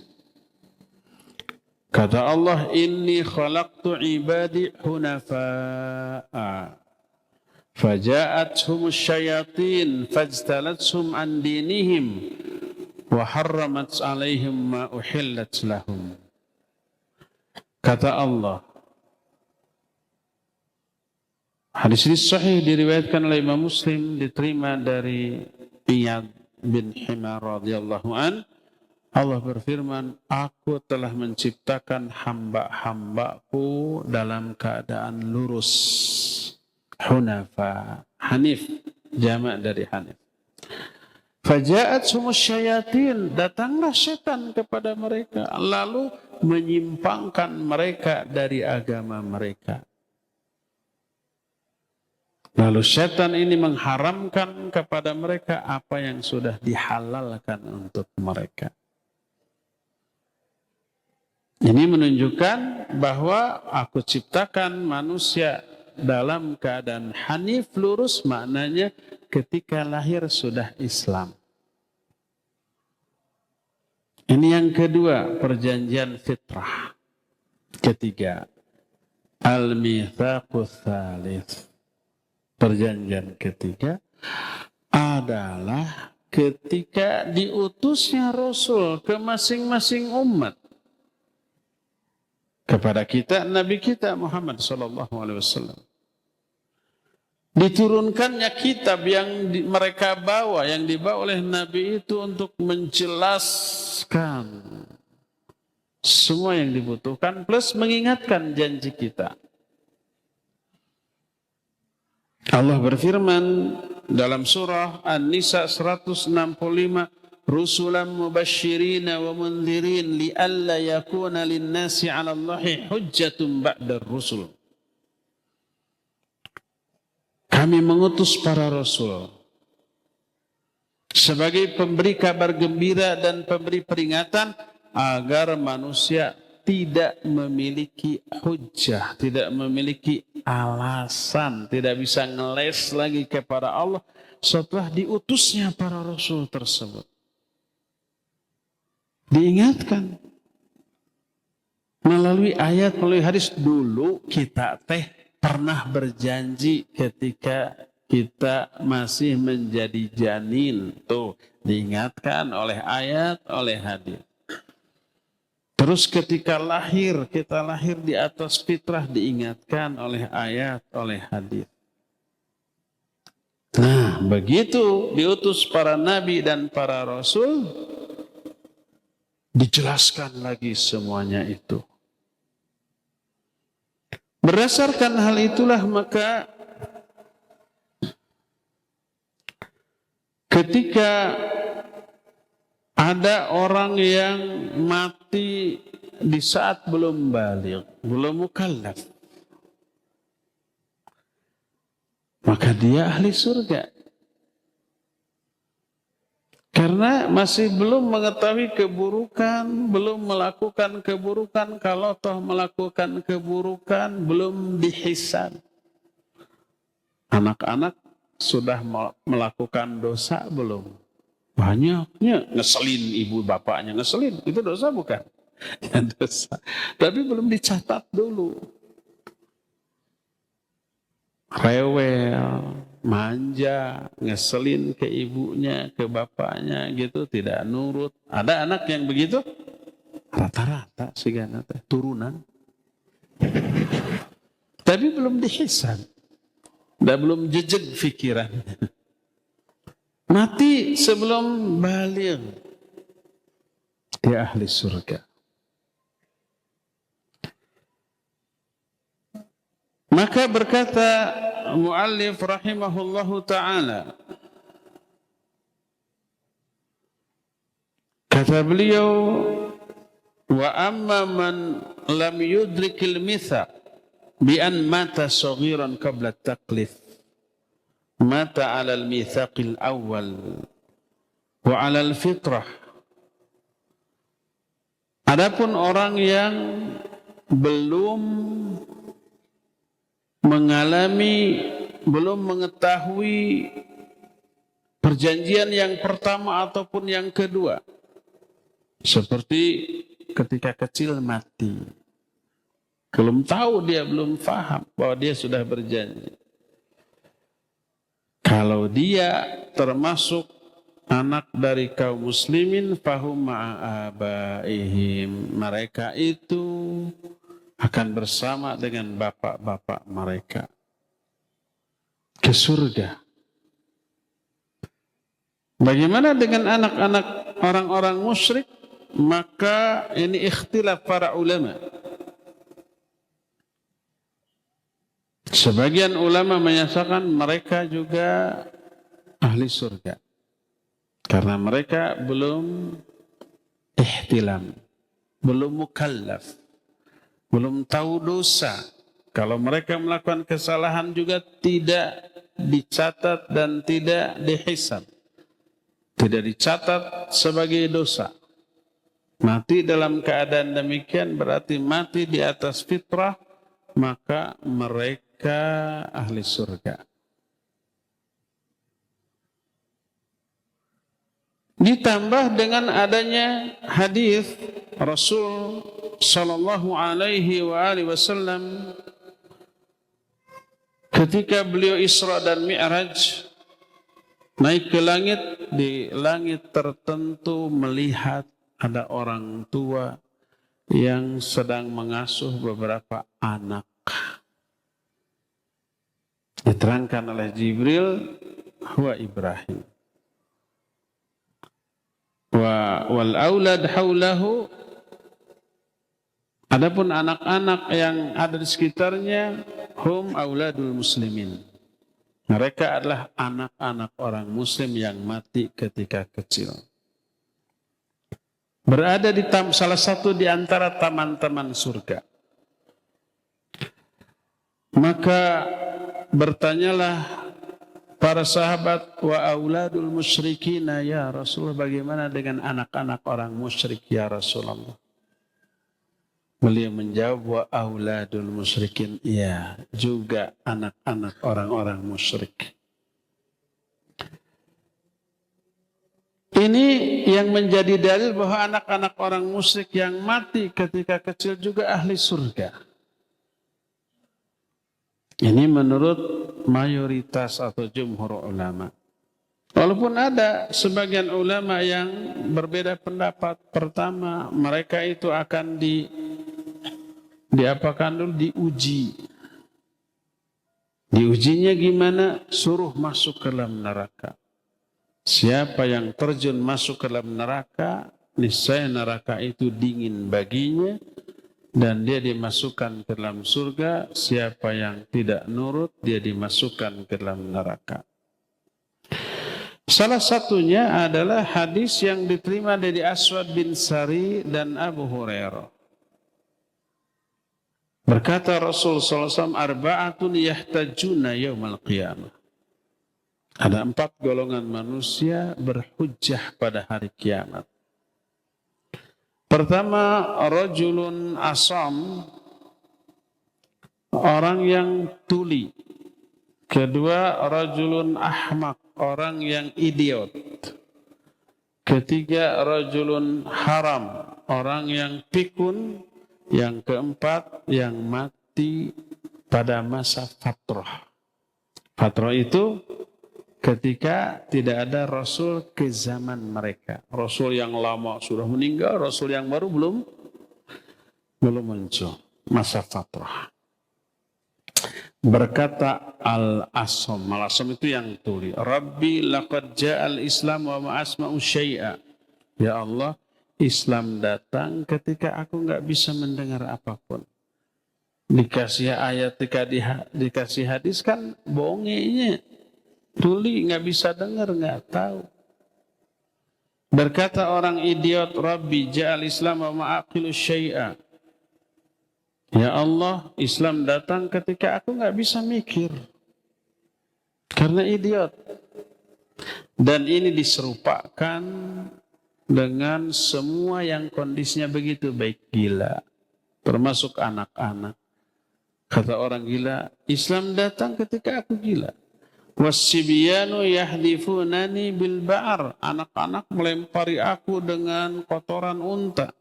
Kata Allah, inni khalaqtu ibadi hunafa'a Faja'athum syayatin fajtalathum an dinihim wa harramat alaihim ma uhillat lahum. Kata Allah, hadis ini sahih diriwayatkan oleh Imam Muslim, diterima dari Iyad bin Himar radhiyallahu an. Allah berfirman, aku telah menciptakan hamba-hambaku dalam keadaan lurus. Hunafa, Hanif, jamak dari Hanif. Faja'at sumus syayatin, datanglah setan kepada mereka, lalu menyimpangkan mereka dari agama mereka. Lalu setan ini mengharamkan kepada mereka apa yang sudah dihalalkan untuk mereka. Ini menunjukkan bahwa aku ciptakan manusia dalam keadaan hanif, lurus, maknanya ketika lahir sudah Islam. Ini yang kedua, perjanjian fitrah. Ketiga, al-mitsaqus tsalits. Perjanjian ketiga adalah ketika diutusnya Rasul ke masing-masing umat. Kepada kita, Nabi kita Muhammad SAW. Diturunkannya kitab yang mereka bawa, yang dibawa oleh Nabi itu untuk menjelaskan semua yang dibutuhkan, plus mengingatkan janji kita. Allah berfirman dalam surah An-Nisa 165, rusulan mubashshirina wa mundhirin li'alla yakuna lin-nasi 'ala Allahi hujjatun ba'da ar-rusul. Kami mengutus para rasul sebagai pemberi kabar gembira dan pemberi peringatan agar manusia tidak memiliki hujjah, tidak memiliki alasan, tidak bisa ngeles lagi kepada Allah setelah diutusnya para rasul tersebut. Diingatkan melalui ayat, melalui hadis. Dulu kita pernah berjanji ketika kita masih menjadi janin. Tuh, diingatkan oleh ayat, oleh hadis. Terus ketika lahir, kita lahir di atas fitrah, diingatkan oleh ayat, oleh hadis. Nah, begitu diutus para nabi dan para rasul, dijelaskan lagi semuanya itu. Berdasarkan hal itulah maka ketika ada orang yang mati di saat belum baligh, belum mukallaf, maka dia ahli surga. Karena masih belum mengetahui keburukan, belum melakukan keburukan. Kalau toh melakukan keburukan, belum dihisab. Anak-anak sudah melakukan dosa belum? Banyaknya ngeselin ibu bapaknya, ngeselin. Itu dosa bukan? Ya, dosa. Tapi belum dicatat dulu. Rewel, manja, ngeselin ke ibunya, ke bapaknya gitu, tidak nurut. Ada anak yang begitu? Rata-rata sih kan, turunan. Tapi belum dihisab. Dan belum jejeg pikiran. Mati sebelum baligh. Dia ahli surga. Maka berkata muallif rahimahullahu ta'ala, kata beliau, wa amma man lam yudrikil mithaq bi an mata saghiran qabla taklif mata 'ala al-mithaqil awwal wa 'ala al-fitrah. Adapun orang yang belum mengalami, belum mengetahui perjanjian yang pertama ataupun yang kedua, seperti ketika kecil mati, belum tahu, dia belum paham bahwa dia sudah berjanji, Kalau dia termasuk anak dari kaum muslimin, fahum ma'abaihim, mereka itu akan bersama dengan bapak-bapak mereka ke surga. Bagaimana dengan anak-anak orang-orang musyrik? Maka ini ikhtilaf para ulama. Sebagian ulama menyatakan mereka juga ahli surga. Karena mereka belum ihtilam, belum mukallaf, belum tahu dosa. Kalau mereka melakukan kesalahan juga tidak dicatat dan tidak dihisab. Tidak dicatat sebagai dosa. Mati dalam keadaan demikian berarti mati di atas fitrah, maka mereka ahli surga. Ditambah dengan adanya hadis Rasul sallallahu alaihi wasallam ketika beliau Isra dan Mi'raj naik ke langit, di langit tertentu melihat ada orang tua yang sedang mengasuh beberapa anak. Diterangkan oleh Jibril, huwa Ibrahim. Wal aulad haulahu, adapun anak-anak yang ada di sekitarnya, hum auladul muslimin. Mereka adalah anak-anak orang muslim yang mati ketika kecil. Berada di salah satu di antara taman-taman surga. Maka bertanyalah para sahabat, wa auladul musyrikina ya Rasulullah, bagaimana dengan anak-anak orang musyrik ya Rasulullah? Beliau menjawab, wa auladul musyrikin, ya juga anak-anak orang-orang musyrik. Ini yang menjadi dalil bahwa anak-anak orang musyrik yang mati ketika kecil juga ahli surga. Ini menurut mayoritas atau jumhur ulama. Walaupun ada sebagian ulama yang berbeda pendapat. Pertama, mereka itu akan diapakan dulu, diuji. Diujinya gimana? Suruh masuk ke dalam neraka. Siapa yang terjun masuk ke dalam neraka, niscaya neraka itu dingin baginya dan dia dimasukkan ke dalam surga. Siapa yang tidak nurut, dia dimasukkan ke dalam neraka. Salah satunya adalah hadis yang diterima dari Aswad bin Sari dan Abu Hurairah. Berkata Rasul SAW, arba'atun yahtajuna yaumal qiyamah. Ada 4 golongan manusia berhujjah pada hari kiamat. Pertama, rajulun asam, orang yang tuli. Kedua, rajulun ahmak, orang yang idiot. Ketiga, rajulun haram, orang yang pikun. Yang keempat, yang mati pada masa fatrah. Fatrah itu ketika tidak ada Rasul ke zaman mereka. Rasul yang lama sudah meninggal, Rasul yang baru belum muncul. Masa fatrah. Berkata Al-Asam. Al-Asam itu yang tuli. Rabbi laqad ja'al Islam wa ma'asma'u syai'a. Ya Allah, Islam datang ketika aku nggak bisa mendengar apapun. Dikasih ayat, dikasih hadis kan bongenya. Tuli nggak bisa dengar, nggak tahu. Berkata orang idiot, Rabbi ja'al Islam wa ma'aqilu syai'a. Ya Allah, Islam datang ketika aku nggak bisa mikir. Karena idiot. Dan ini diserupakan dengan semua yang kondisinya begitu, baik gila, termasuk anak-anak. Kata orang gila, Islam datang ketika aku gila. Wassibyanu yahdifunani bil ba'ar, anak-anak melempari aku dengan kotoran unta.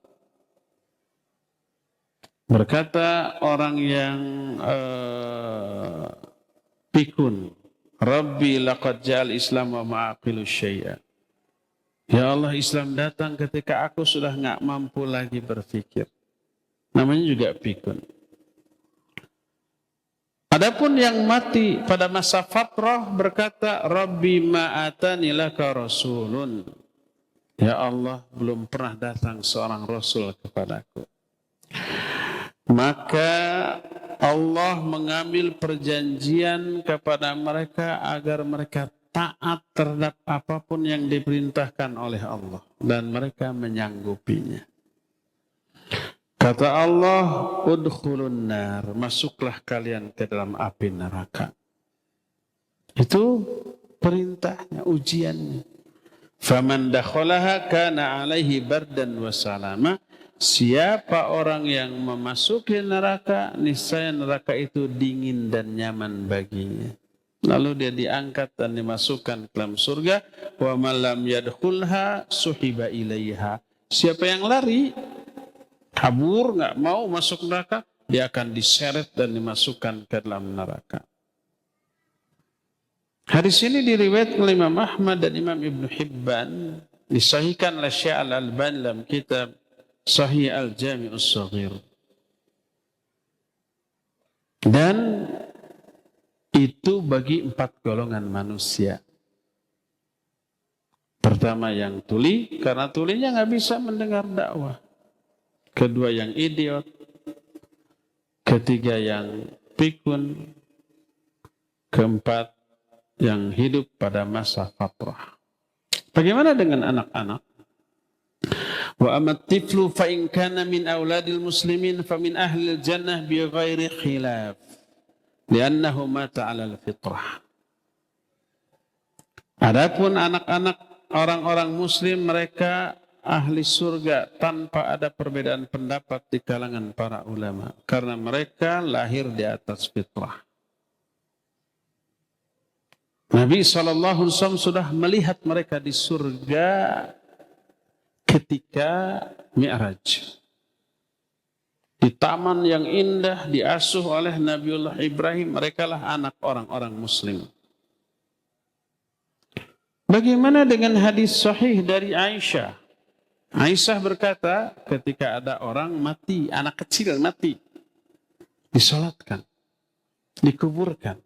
Berkata orang yang pikun, Rabbi laqad ja'al Islam wa ma'aqilu syai'a. Ya Allah, Islam datang ketika aku sudah nggak mampu lagi berpikir. Namanya juga pikun. Adapun yang mati pada masa fatrah berkata, Rabbi ma'atani laka rasulun. Ya Allah, belum pernah datang seorang rasul kepadaku. Maka Allah mengambil perjanjian kepada mereka agar mereka taat terhadap apapun yang diperintahkan oleh Allah. Dan mereka menyanggupinya. Kata Allah, udkhulun nar, masuklah kalian ke dalam api neraka. Itu perintahnya, ujiannya. Faman dakhalaha kana alaihi bardan wa salama. Siapa orang yang memasuki neraka, niscaya neraka itu dingin dan nyaman baginya. Lalu dia diangkat dan dimasukkan ke dalam surga. Wa man lam yadkhulha suhiba ilaiha. Siapa yang lari, kabur, nggak mau masuk neraka, dia akan diseret dan dimasukkan ke dalam neraka. Hadis ini diriwayatkan oleh Imam Ahmad dan Imam Ibnu Hibban, disahihkan oleh Syekh Al-Albani dalam kitab Sahih Al-Jami'us Shaghir. Dan itu bagi 4 golongan manusia. Pertama yang tuli, karena tulinya nggak bisa mendengar dakwah. Kedua yang idiot. Ketiga yang pikun. Keempat yang hidup pada masa fatrah. Bagaimana dengan anak-anak? Wa amat tiflu fa in kana min auladil muslimin fa min ahlil jannah bi ghairi khilaf. Li'annahu mata 'alal fitrah. Adapun anak-anak orang-orang muslim, mereka ahli surga tanpa ada perbedaan pendapat di kalangan para ulama. Karena mereka lahir di atas fitrah. Nabi SAW sudah melihat mereka di surga ketika Mi'raj. Di taman yang indah diasuh oleh Nabiullah Ibrahim, merekalah anak orang-orang muslim. Bagaimana dengan hadis sahih dari Aisyah? Aisyah berkata, ketika ada orang mati, anak kecil mati, disolatkan, dikuburkan.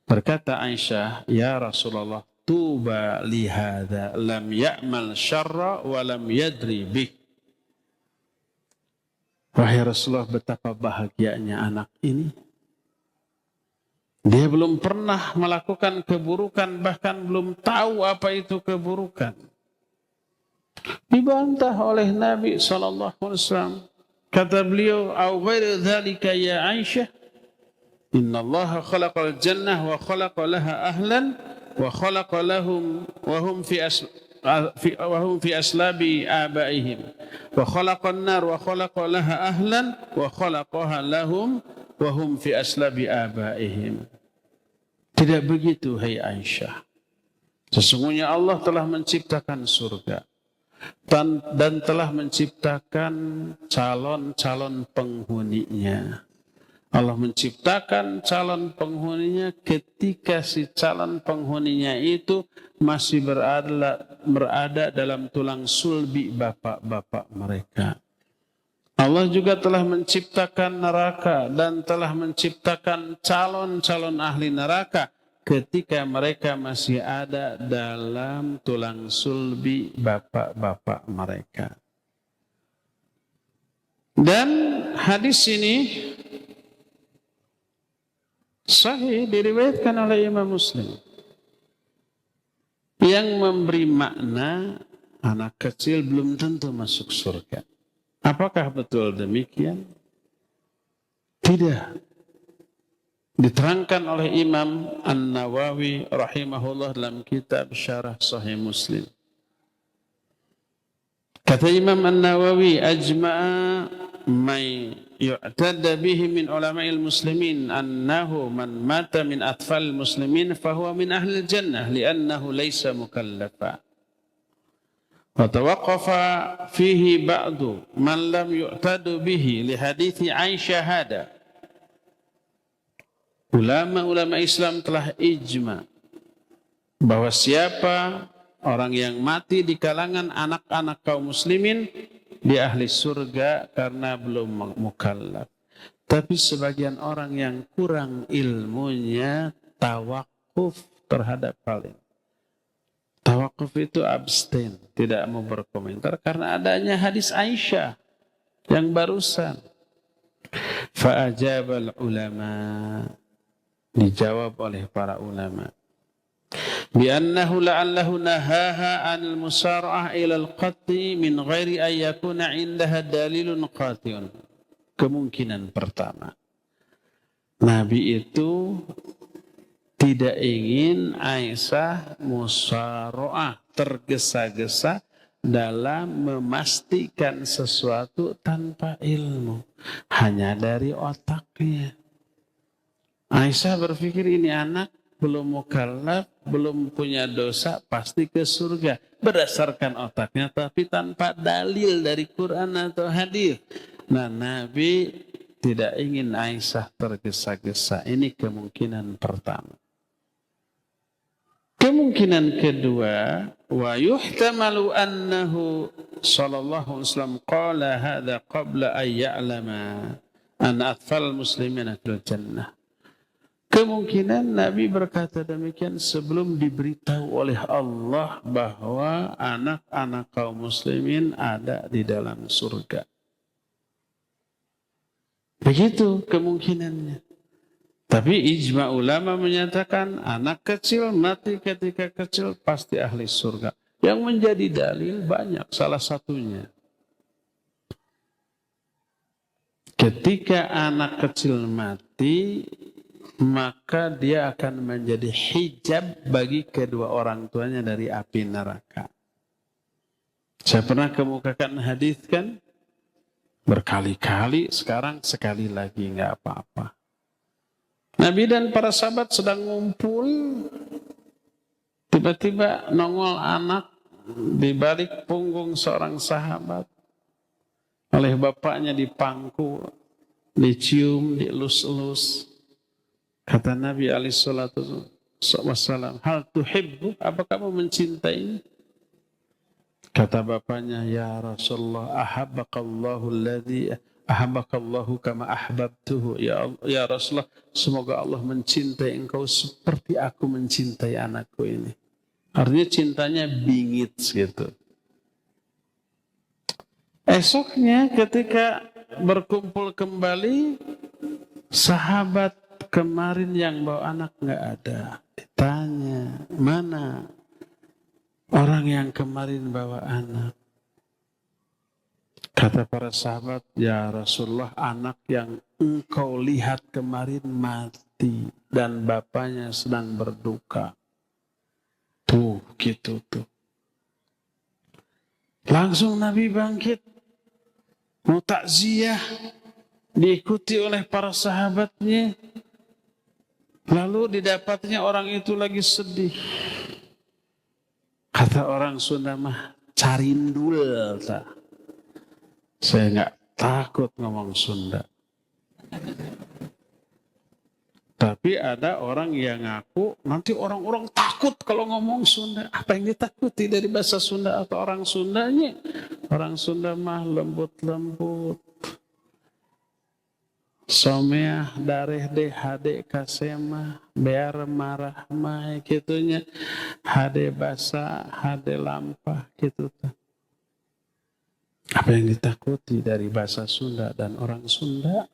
Berkata Aisyah, ya Rasulullah, tuba lihada lam ya'mal syarra wa lam yadri bih. Wahai Rasulullah, betapa bahagianya anak ini. Dia belum pernah melakukan keburukan, bahkan belum tahu apa itu keburukan. Dibantah oleh Nabi SAW. Kata beliau, "Au ghairu dzalika ya Aisyah, inna Allah khalaqal jannah wa khalaqa laha ahlan wa khalaqa lahum wa hum fi aslabi abaihim wa khalaqan nar wa khalaqa laha ahlan wa khalaqaha lahum wa hum fi aslabi abaihim." Tidak begitu, hai Aisyah. Sesungguhnya Allah telah menciptakan surga dan telah menciptakan calon-calon penghuninya. Allah menciptakan calon penghuninya ketika si calon penghuninya itu masih berada dalam tulang sulbi bapak-bapak mereka. Allah juga telah menciptakan neraka dan telah menciptakan calon-calon ahli neraka ketika mereka masih ada dalam tulang sulbi bapak-bapak mereka. Dan hadis ini sahih diriwayatkan oleh Imam Muslim yang memberi makna anak kecil belum tentu masuk surga. Apakah betul demikian? Tidak. Diterangkan oleh Imam An-Nawawi rahimahullah dalam kitab Syarah Sahih Muslim. Kata Imam An-Nawawi, ajma'a may yu'tadda bihi min ulama'il muslimin annahu man mata min atfal muslimin fahuwa min ahli jannah li'annahu laysa mukallafa. Wa tawaqqafa fihi ba'du man lam yu'tadu bihi li hadithi Aisyah hada. Ulama-ulama Islam telah ijma bahwa siapa orang yang mati di kalangan anak-anak kaum muslimin, dia ahli surga karena belum mukallaf. Tapi sebagian orang yang kurang ilmunya tawakuf terhadap hal ini. Tawakuf itu abstain, tidak mau berkomentar karena adanya hadis Aisyah yang barusan. Fa'ajabal ulama, dijawab oleh para ulama, bi'annahu la'allahu nahaha 'anil musara'ah ila al-qat'i min ghairi an yakuna 'indaha dalilun qati'un. Kemungkinan pertama, Nabi itu tidak ingin Aisyah musara'ah, tergesa-gesa dalam memastikan sesuatu tanpa ilmu, hanya dari otaknya. Aisyah berpikir ini anak belum mukallaf, belum punya dosa, pasti ke surga. Berdasarkan otaknya, tapi tanpa dalil dari Quran atau hadis. Nah, Nabi tidak ingin Aisyah tergesa-gesa. Ini kemungkinan pertama. Kemungkinan kedua, wa yuhtamalu annahu sallallahu alaihi wasallam qala hadza qabla an ya'lama anna atfal muslimina fil jannah. Kemungkinan Nabi berkata demikian sebelum diberitahu oleh Allah bahwa anak-anak kaum muslimin ada di dalam surga. Begitu kemungkinannya. Tapi ijma ulama menyatakan anak kecil mati ketika kecil pasti ahli surga. Yang menjadi dalil banyak, salah satunya. Ketika anak kecil mati, maka dia akan menjadi hijab bagi kedua orang tuanya dari api neraka. Saya pernah kemukakan hadis kan berkali-kali, sekarang sekali lagi nggak apa-apa. Nabi dan para sahabat sedang ngumpul, tiba-tiba nongol anak di balik punggung seorang sahabat, oleh bapaknya dipangku, dicium, dielus-elus. Kata Nabi alaihi salatu wassalam, hal tuhibbu, apa kamu mencintai? Kata bapaknya, ya Rasulullah, ahabbakallahu alladhi ahabbakallahu kama ahbabtuhu. Ya Rasulullah, semoga Allah mencintai engkau seperti aku mencintai anakku ini. Artinya cintanya bingit gitu. Esoknya ketika berkumpul kembali, sahabat kemarin yang bawa anak nggak ada. Ditanya, mana orang yang kemarin bawa anak? Kata para sahabat, ya Rasulullah, anak yang engkau lihat kemarin mati dan bapaknya sedang berduka. Tuh, gitu tuh. Langsung Nabi bangkit, mau takziah, diikuti oleh para sahabatnya. Lalu didapatnya orang itu lagi sedih. Kata orang Sunda mah, carindul. Saya nggak takut ngomong Sunda. Tapi ada orang yang ngaku, nanti orang-orang takut kalau ngomong Sunda. Apa yang ditakuti dari bahasa Sunda atau orang Sundanya? Orang Sunda mah lembut-lembut. Someah dareh deh hade kasema bear marah mai gitunya, hade basa hade lampah gitu. Apa yang ditakuti dari bahasa Sunda dan orang Sunda?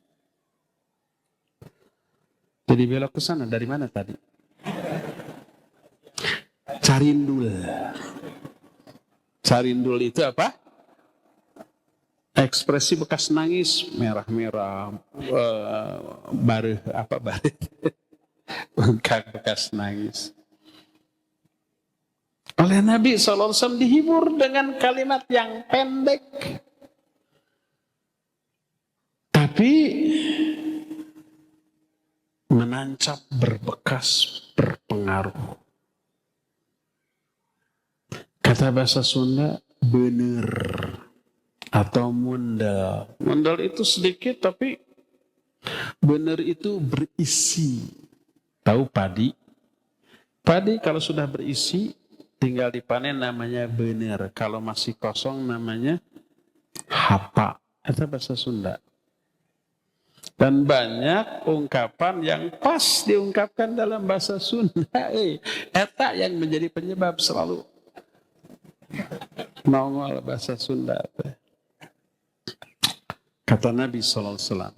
Jadi belok ke sana, dari mana tadi? Carindul. Carindul itu apa? Ekspresi bekas nangis, merah-merah, bareh, apa bareh? Bekas nangis. Oleh Nabi SAW dihibur dengan kalimat yang pendek. Tapi menancap, berbekas, berpengaruh. Kata bahasa Sunda, bener. Atau mundal. Mundal itu sedikit tapi benar itu berisi. Tahu padi? Padi kalau sudah berisi tinggal dipanen namanya bener. Kalau masih kosong namanya hapa. Itu bahasa Sunda. Dan banyak ungkapan yang pas diungkapkan dalam bahasa Sunda. Eta yang menjadi penyebab selalu nongol bahasa Sunda. Kata Nabi SAW,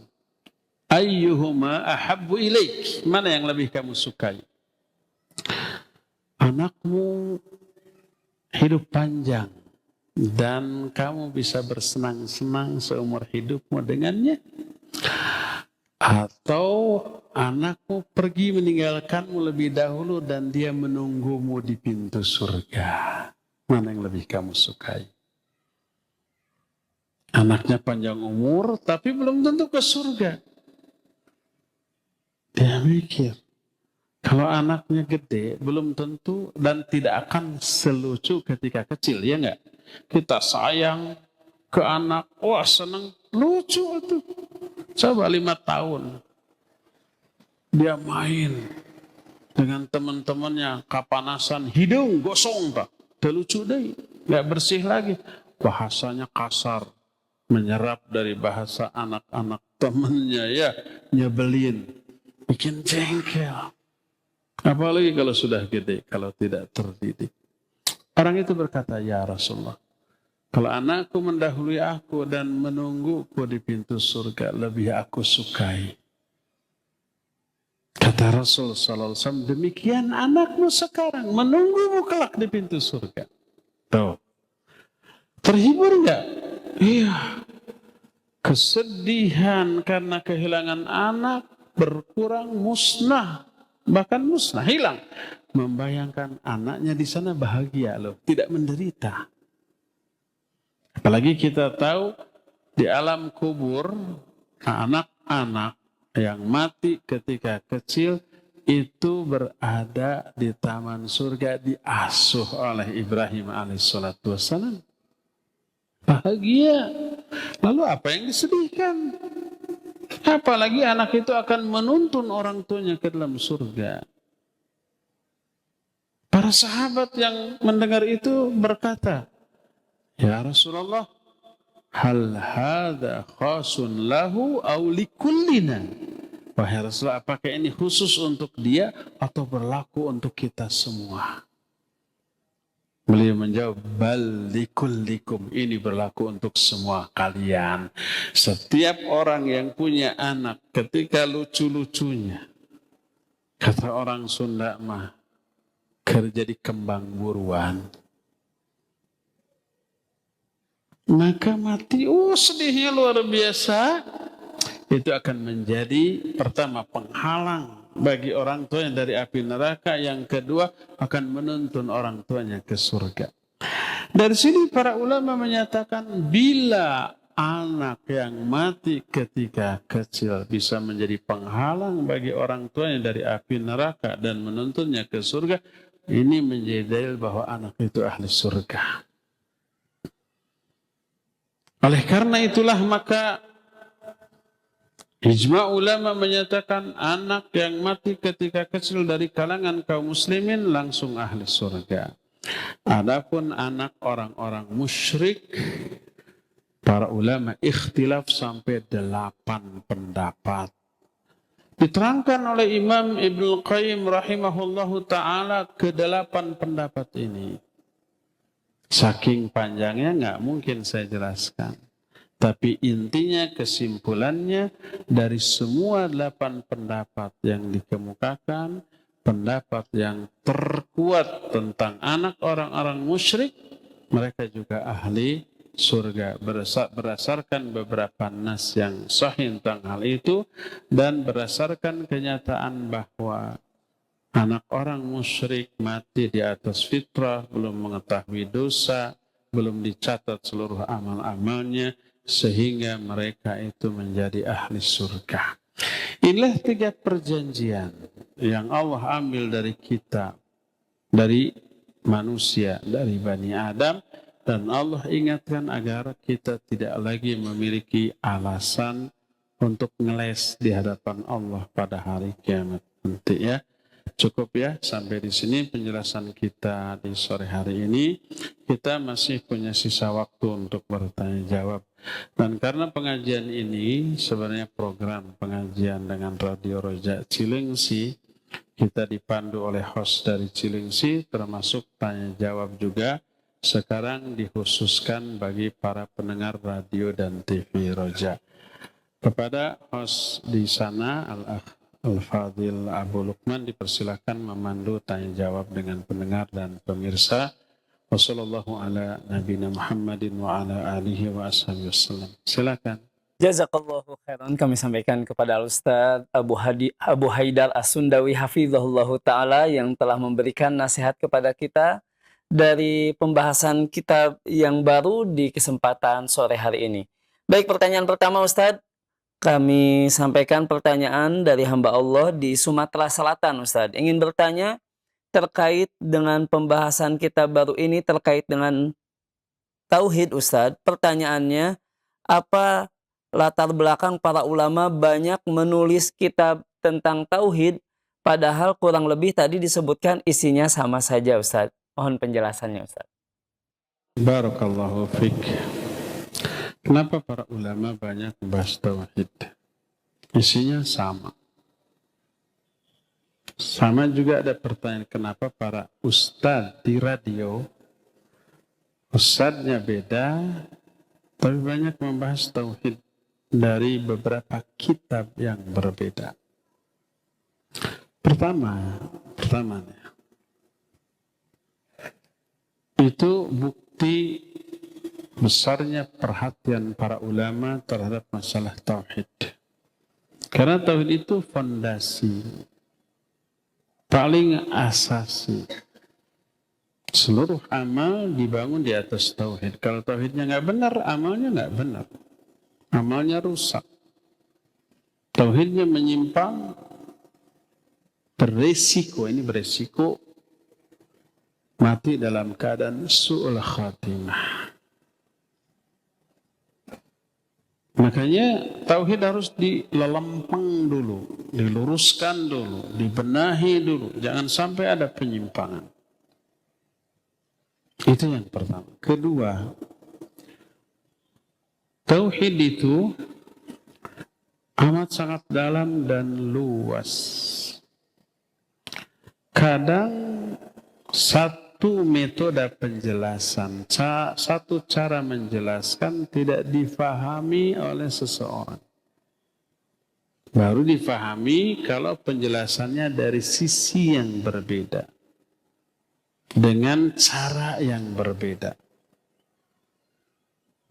ayyuhuma ahabbu ilaik, mana yang lebih kamu sukai? Anakmu hidup panjang dan kamu bisa bersenang-senang seumur hidupmu dengannya, atau anakmu pergi meninggalkanmu lebih dahulu dan dia menunggumu di pintu surga? Mana yang lebih kamu sukai? Anaknya panjang umur tapi belum tentu ke surga. Dia mikir, kalau anaknya gede belum tentu dan tidak akan selucu ketika kecil, ya enggak? Kita sayang ke anak, wah senang, lucu tuh. Coba 5 tahun dia main dengan teman-temannya, kapanasan, hidung gosong tak, udah lucu deh, nggak bersih lagi, bahasanya kasar, menyerap dari bahasa anak-anak temannya, ya nyebelin, bikin jengkel. Apalagi kalau sudah gede, kalau tidak terdidik. Orang itu berkata, ya Rasulullah, kalau anakku mendahului aku dan menungguku di pintu surga, lebih aku sukai. Kata Rasul SAW, demikian anakmu sekarang menunggumu kelak di pintu surga. Tuh. Terhibur nggak? Iya. Kesedihan karena kehilangan anak berkurang, musnah. Bahkan musnah, hilang. Membayangkan anaknya di sana bahagia loh, tidak menderita. Apalagi kita tahu di alam kubur, anak-anak yang mati ketika kecil itu berada di taman surga, diasuh oleh Ibrahim alaihissalatu wassalam. Bahagia. Lalu apa yang disedihkan? Apalagi anak itu akan menuntun orang tuanya ke dalam surga. Para sahabat yang mendengar itu berkata, ya Rasulullah, hal hadza khasun lahu aw likullina? Wahai Rasulullah, apakah ini khusus untuk dia atau berlaku untuk kita semua? Beliau menjawab, bal likullikum, ini berlaku untuk semua kalian. Setiap orang yang punya anak, ketika lucu-lucunya, kata orang Sunda mah, kerja di kembang buruan, maka mati, sedihnya luar biasa. Itu akan menjadi pertama penghalang bagi orang tuanya dari api neraka, yang kedua akan menuntun orang tuanya ke surga. Dari sini para ulama menyatakan bila anak yang mati ketika kecil bisa menjadi penghalang bagi orang tuanya dari api neraka dan menuntunnya ke surga, ini menjadi dalil bahwa anak itu ahli surga. Oleh karena itulah maka ijma' ulama menyatakan anak yang mati ketika kecil dari kalangan kaum muslimin langsung ahli surga. Adapun anak orang-orang musyrik, para ulama ikhtilaf sampai 8 pendapat. Diterangkan oleh Imam Ibnu Qayyim rahimahullahu ta'ala ke-8 pendapat ini. Saking panjangnya nggak mungkin saya jelaskan. Tapi intinya, kesimpulannya, dari semua 8 pendapat yang dikemukakan, pendapat yang terkuat tentang anak orang-orang musyrik, mereka juga ahli surga. Berdasarkan beberapa nas yang sahih tentang hal itu, dan berdasarkan kenyataan bahwa anak orang musyrik mati di atas fitrah, belum mengetahui dosa, belum dicatat seluruh amal-amalnya, sehingga mereka itu menjadi ahli surga. Inilah 3 perjanjian yang Allah ambil dari kita, dari manusia, dari Bani Adam, dan Allah ingatkan agar kita tidak lagi memiliki alasan untuk ngeles di hadapan Allah pada hari kiamat nanti, ya. Cukup ya sampai di sini penjelasan kita di sore hari ini. Kita masih punya sisa waktu untuk bertanya jawab. Dan karena pengajian ini sebenarnya program pengajian dengan Radio Roja Cilengsi, kita dipandu oleh host dari Cilengsi, termasuk tanya jawab juga. Sekarang dikhususkan bagi para pendengar radio dan TV Roja. Kepada host di sana, Al-Fadhil Abu Lukman, dipersilakan memandu tanya jawab dengan pendengar dan pemirsa. Wassallallahu ala nabiyina Muhammadin wa ala alihi wa ashabihi wasallam. Silakan. Jazakallahu khairan, kami sampaikan kepada Ustaz Abu Haidar As-Sundawi hafizahullahu taala yang telah memberikan nasihat kepada kita dari pembahasan kitab yang baru di kesempatan sore hari ini. Baik, pertanyaan pertama Ustaz. Kami sampaikan pertanyaan dari hamba Allah di Sumatera Selatan, Ustadz. Ingin bertanya terkait dengan pembahasan kitab baru ini terkait dengan Tauhid, Ustadz. Pertanyaannya, apa latar belakang para ulama banyak menulis kitab tentang Tauhid, padahal kurang lebih tadi disebutkan isinya sama saja, Ustadz. Mohon penjelasannya, Ustadz. Barakallahu fiik. Kenapa para ulama banyak membahas tauhid? Isinya sama. Sama juga ada pertanyaan, kenapa para ustadz di radio, ustadznya beda, tapi banyak membahas tauhid dari beberapa kitab yang berbeda. Pertamanya, itu bukti besarnya perhatian para ulama terhadap masalah tauhid. Karena tauhid itu fondasi paling asasi. Seluruh amal dibangun di atas tauhid. Kalau tauhidnya nggak benar, amalnya nggak benar. Amalnya rusak. Tauhidnya menyimpang, beresiko mati dalam keadaan su'ul khatimah. Makanya tauhid harus dilelempang dulu, diluruskan dulu, dibenahi dulu. Jangan sampai ada penyimpangan. Itu yang pertama. Kedua, tauhid itu amat sangat dalam dan luas. Kadang satu metode penjelasan, satu cara menjelaskan tidak difahami oleh seseorang. Baru difahami kalau penjelasannya dari sisi yang berbeda, dengan cara yang berbeda.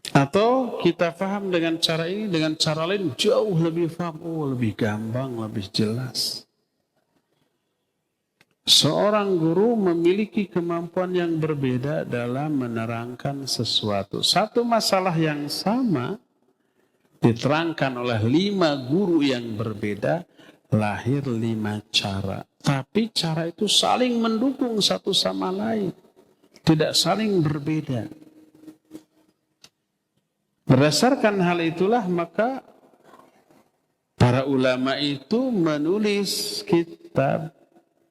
Atau kita paham dengan cara ini, dengan cara lain jauh lebih paham, lebih gampang, lebih jelas. Seorang guru memiliki kemampuan yang berbeda dalam menerangkan sesuatu. Satu masalah yang sama diterangkan oleh 5 guru yang berbeda, lahir 5 cara. Tapi cara itu saling mendukung satu sama lain, tidak saling berbeda. Berdasarkan hal itulah maka para ulama itu menulis kitab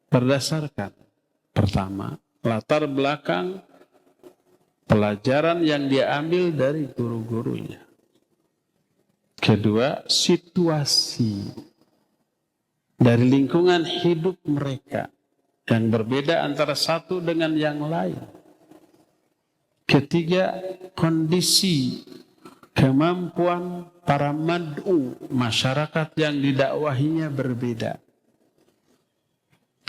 berdasarkan, pertama, latar belakang pelajaran yang dia ambil dari guru-gurunya. Kedua, situasi dari lingkungan hidup mereka yang berbeda antara satu dengan yang lain. Ketiga, kondisi kemampuan para mad'u, masyarakat yang didakwahinya berbeda.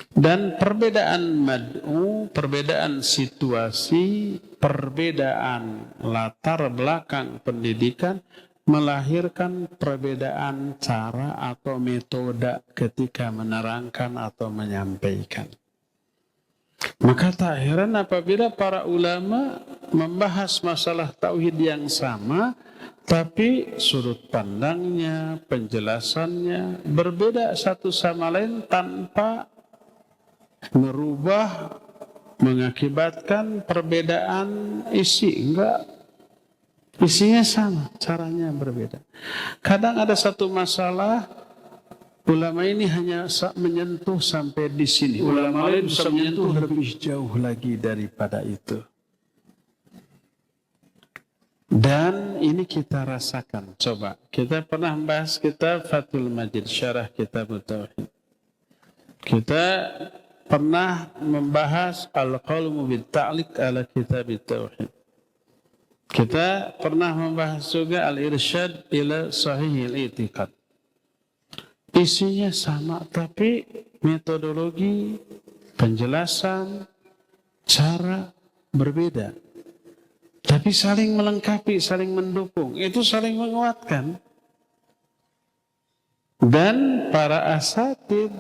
Dan perbedaan mad'u, perbedaan situasi, perbedaan latar belakang pendidikan melahirkan perbedaan cara atau metode ketika menerangkan atau menyampaikan. Maka tak heran apabila para ulama membahas masalah tauhid yang sama, tapi sudut pandangnya, penjelasannya berbeda satu sama lain tanpa merubah, mengakibatkan perbedaan isi. Enggak, isinya sama, caranya berbeda. Kadang ada satu masalah ulama ini hanya menyentuh sampai di sini. Ulama lain bisa menyentuh lebih jauh lagi daripada itu. Dan ini kita rasakan. Coba, kita pernah membahas kitab Fathul Majid, syarah kitab Tauhid. Kita pernah membahas Al-Qalmu Bitta'liq ala kitab Tauhid. Kita pernah membahas juga Al-Irsyad ila Sahihil I'tiqad. Isinya sama, tapi metodologi, penjelasan, cara berbeda. Tapi saling melengkapi, saling mendukung. Itu saling menguatkan. Dan para asatid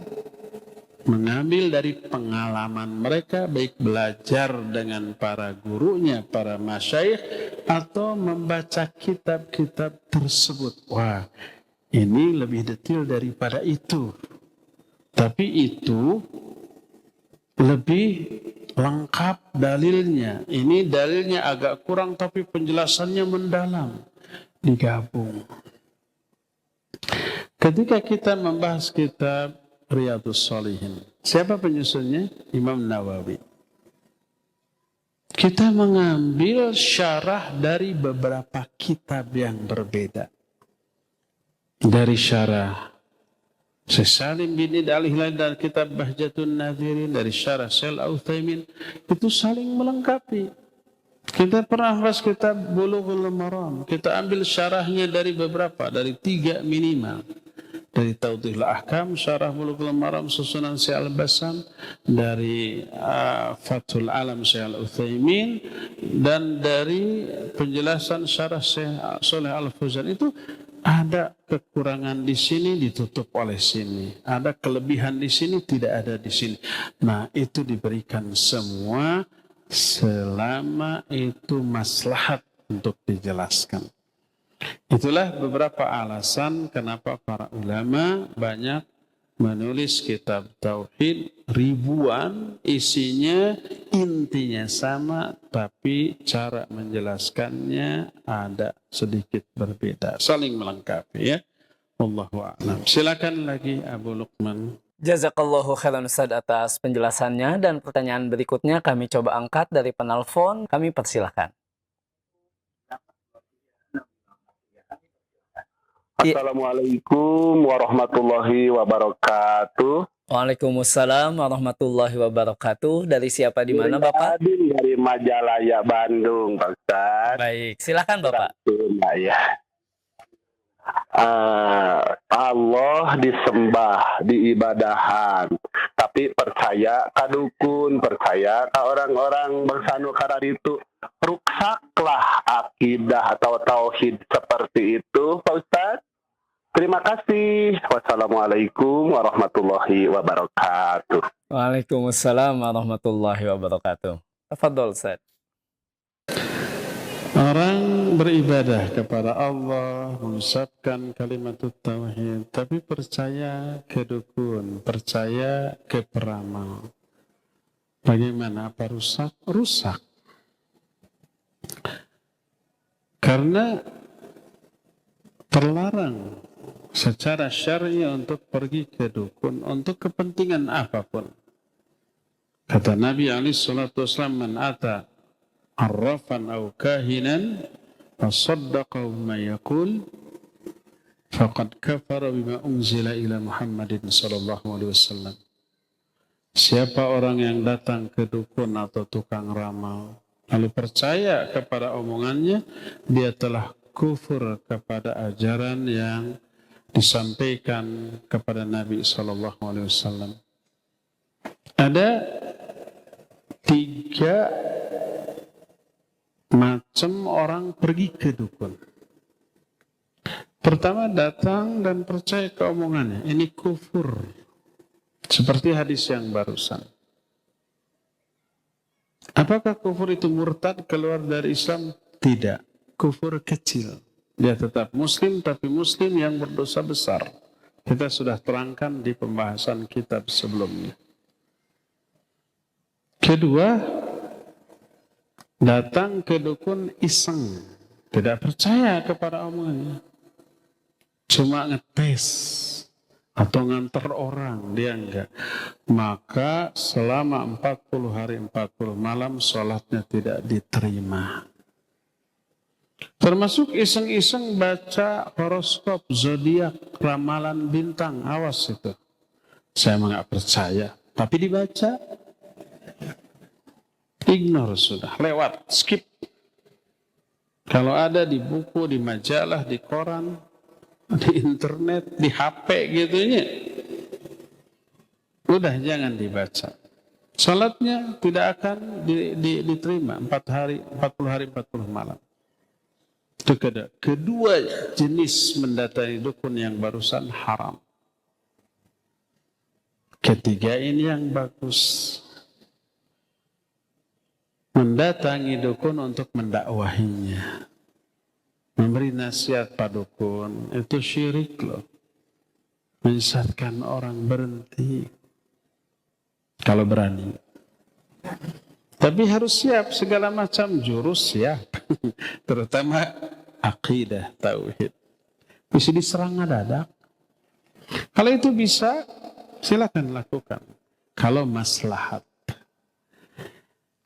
mengambil dari pengalaman mereka, baik belajar dengan para gurunya, para masyayikh, atau membaca kitab-kitab tersebut. Wah, ini lebih detail daripada itu. Tapi itu lebih lengkap dalilnya. Ini dalilnya agak kurang, tapi penjelasannya mendalam. Digabung. Ketika kita membahas kitab Riyadhus Shalihin, siapa penyusunnya? Imam Nawawi. Kita mengambil syarah dari beberapa kitab yang berbeda. Dari syarah Syekh Salim bin Id Al-Hilali dan kitab Bahjatun Nadhirin, dari syarah Syekh Al-Utsaimin, itu saling melengkapi. Kita pernah bahas kitab Bulughul Maram, kita ambil syarahnya dari beberapa, dari 3 minimal. Dari Tawdihul Ahkam, syarah Bulughul Maram susunan Syekh Al-Bassam, dari Fathul Alam Syekh Al-Utsaimin, dan dari penjelasan syarah Syekh Shalih Al-Fauzan. Itu ada kekurangan di sini, ditutup oleh sini. Ada kelebihan di sini, tidak ada di sini. Nah, itu diberikan semua selama itu maslahat untuk dijelaskan. Itulah beberapa alasan kenapa para ulama banyak menulis kitab tauhid, ribuan, isinya intinya sama, tapi cara menjelaskannya ada sedikit berbeda, saling melengkapi ya. Wallahu a'lam. Silakan lagi Abu Luqman. Jazakallahu khairan Ustaz atas penjelasannya, dan pertanyaan berikutnya kami coba angkat dari penelpon. Kami persilahkan. Assalamualaikum warahmatullahi wabarakatuh. Waalaikumsalam warahmatullahi wabarakatuh. Dari siapa, di mana Bapak? Adin dari Majalaya, Bandung, Pak Ustaz. Baik, silakan Bapak. Ya. Allah disembah, diibadahan, tapi percaya ka dukun, percaya ka orang-orang bersanu kararitu, ruksaklah akidah atau tauhid seperti itu, Pak Ustaz. Terima kasih. Wassalamualaikum warahmatullahi wabarakatuh. Waalaikumsalam warahmatullahi wabarakatuh. Tafadhol Ustaz. Orang beribadah kepada Allah, mengucapkan kalimat tauhid, tapi percaya ke dukun, percaya ke peramal. Bagaimana? Apa rusak? Rusak. Karena terlarang secara syar'i untuk pergi ke dukun untuk kepentingan apapun. Kata Nabi SAW, man ata arrafan aw kahinan fasaddaqahu ma yaqul faqad kafara bima unzila ila Muhammadin sallallahu alaihi wasallam. Siapa orang yang datang ke dukun atau tukang ramal lalu percaya kepada omongannya, dia telah kufur kepada ajaran yang disampaikan kepada Nabi sallallahu alaihi wasallam. Ada 3 macam orang pergi ke dukun. Pertama, datang dan percaya ke omongannya. Ini kufur. Seperti hadis yang barusan. Apakah kufur itu murtad, keluar dari Islam? Tidak. Kufur kecil. Dia tetap muslim, tapi muslim yang berdosa besar. Kita sudah terangkan di pembahasan kitab sebelumnya. Kedua, datang ke dukun iseng, tidak percaya kepada omongannya, cuma ngetes atau nganter orang, dia enggak. Maka selama 40 hari 40 malam sholatnya tidak diterima. Termasuk iseng-iseng baca horoskop, zodiak, ramalan bintang, awas itu. Saya nggak percaya, tapi dibaca, ignore sudah, lewat, skip. Kalau ada di buku, di majalah, di koran, di internet, di HP gitunya, udah jangan dibaca. Salatnya tidak akan diterima 40 hari 40 malam. Itu kedua jenis mendatangi dukun yang barusan haram. Ketiga ini yang bagus. Mendatangi dukun untuk mendakwahinya. Memberi nasihat pada dukun. Itu syirik loh. Menyesatkan orang, berhenti. Kalau berani. Tapi harus siap segala macam jurus siap. Terutama akidah, tauhid. Bisa diserang dadak. Kalau itu bisa, silakan lakukan. Kalau maslahat.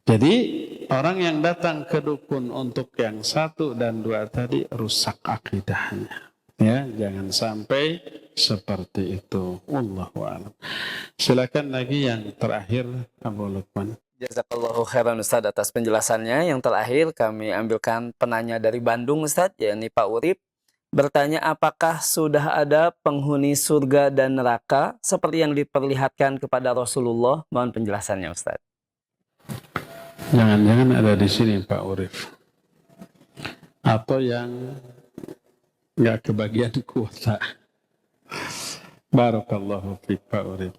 Jadi orang yang datang ke dukun untuk yang 1 dan 2 tadi rusak akidahnya. Ya, jangan sampai seperti itu. Wallahu a'lam. Silakan lagi yang terakhir, Abu Lukman. Jazakallahu khairan Ustadz atas penjelasannya. Yang terakhir kami ambilkan penanya dari Bandung Ustadz, yakni Pak Urip. Bertanya, apakah sudah ada penghuni surga dan neraka seperti yang diperlihatkan kepada Rasulullah? Mohon penjelasannya Ustadz. Jangan-jangan ada di sini Pak Urif. Atau yang nggak kebagian kuota. Barakallahu fiik Pak Urif.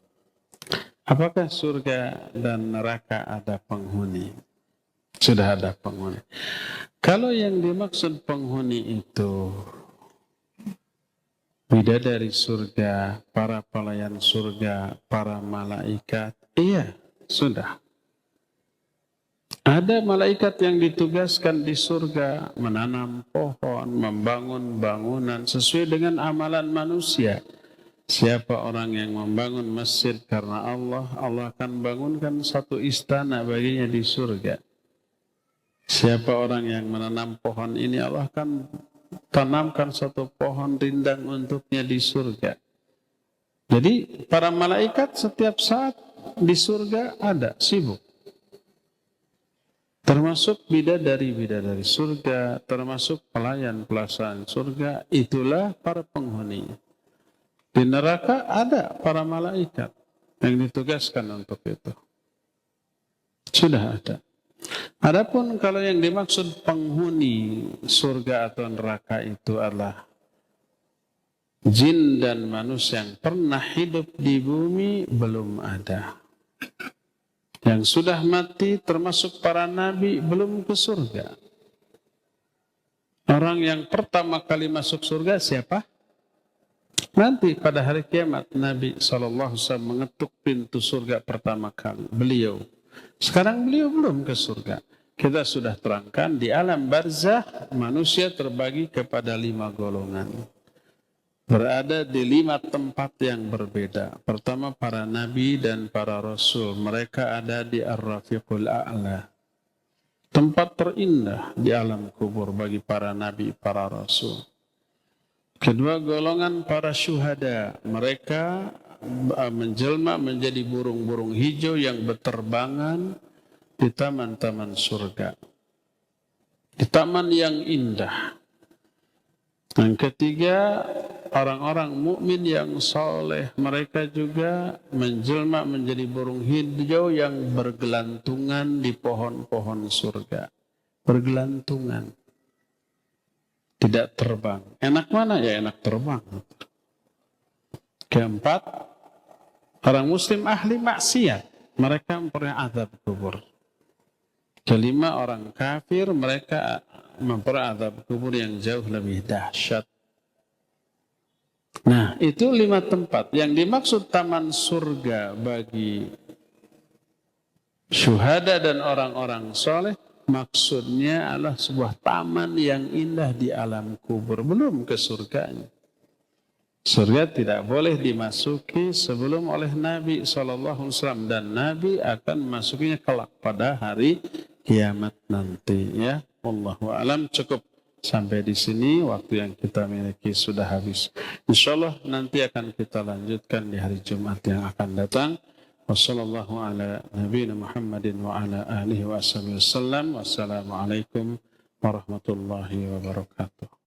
Apakah surga dan neraka ada penghuni? Sudah ada penghuni. Kalau yang dimaksud penghuni itu bidadari surga, para pelayan surga, para malaikat, iya, sudah. Ada malaikat yang ditugaskan di surga menanam pohon, membangun bangunan sesuai dengan amalan manusia. Siapa orang yang membangun masjid karena Allah, Allah akan bangunkan satu istana baginya di surga. Siapa orang yang menanam pohon ini, Allah akan tanamkan satu pohon rindang untuknya di surga. Jadi para malaikat setiap saat di surga ada, sibuk. Termasuk bidadari surga, termasuk pelayan surga, itulah para penghuni. Di neraka ada para malaikat yang ditugaskan untuk itu. Sudah ada. Adapun kalau yang dimaksud penghuni surga atau neraka itu adalah jin dan manusia yang pernah hidup di bumi, belum ada. Yang sudah mati termasuk para nabi belum ke surga. Orang yang pertama kali masuk surga siapa? Nanti pada hari kiamat Nabi SAW mengetuk pintu surga pertama kali. Beliau. Sekarang beliau belum ke surga. Kita sudah terangkan di alam barzakh manusia terbagi kepada 5 golongan. Berada di 5 tempat yang berbeda. Pertama para nabi dan para rasul. Mereka ada di Ar-Rafiqul A'la. Tempat terindah di alam kubur bagi para nabi, para rasul. Kedua golongan para syuhada. Mereka menjelma menjadi burung-burung hijau yang berterbangan di taman-taman surga. Di taman yang indah. Yang ketiga, orang-orang mukmin yang soleh, mereka juga menjelma menjadi burung hijau yang bergelantungan di pohon-pohon surga. Bergelantungan. Tidak terbang. Enak mana ya? Enak terbang. Keempat, orang muslim ahli maksiat. Mereka memperoleh azab kubur. Kelima, orang kafir, mereka memperoleh azab kubur yang jauh lebih dahsyat. Nah, itu 5 tempat. Yang dimaksud taman surga bagi syuhada dan orang-orang soleh, maksudnya adalah sebuah taman yang indah di alam kubur. Belum ke surganya. Surga tidak boleh dimasuki sebelum oleh Nabi SAW, dan Nabi akan memasukinya kelak pada hari kiamat nanti. Ya, wallahu a'lam. Cukup sampai di sini, waktu yang kita miliki sudah habis. Insyaallah nanti akan kita lanjutkan di hari Jumat yang akan datang. Wassallallahu ala nabiyina Muhammadin wa ala alihi wa sahbihi wasallam. Wassalamualaikum warahmatullahi wabarakatuh.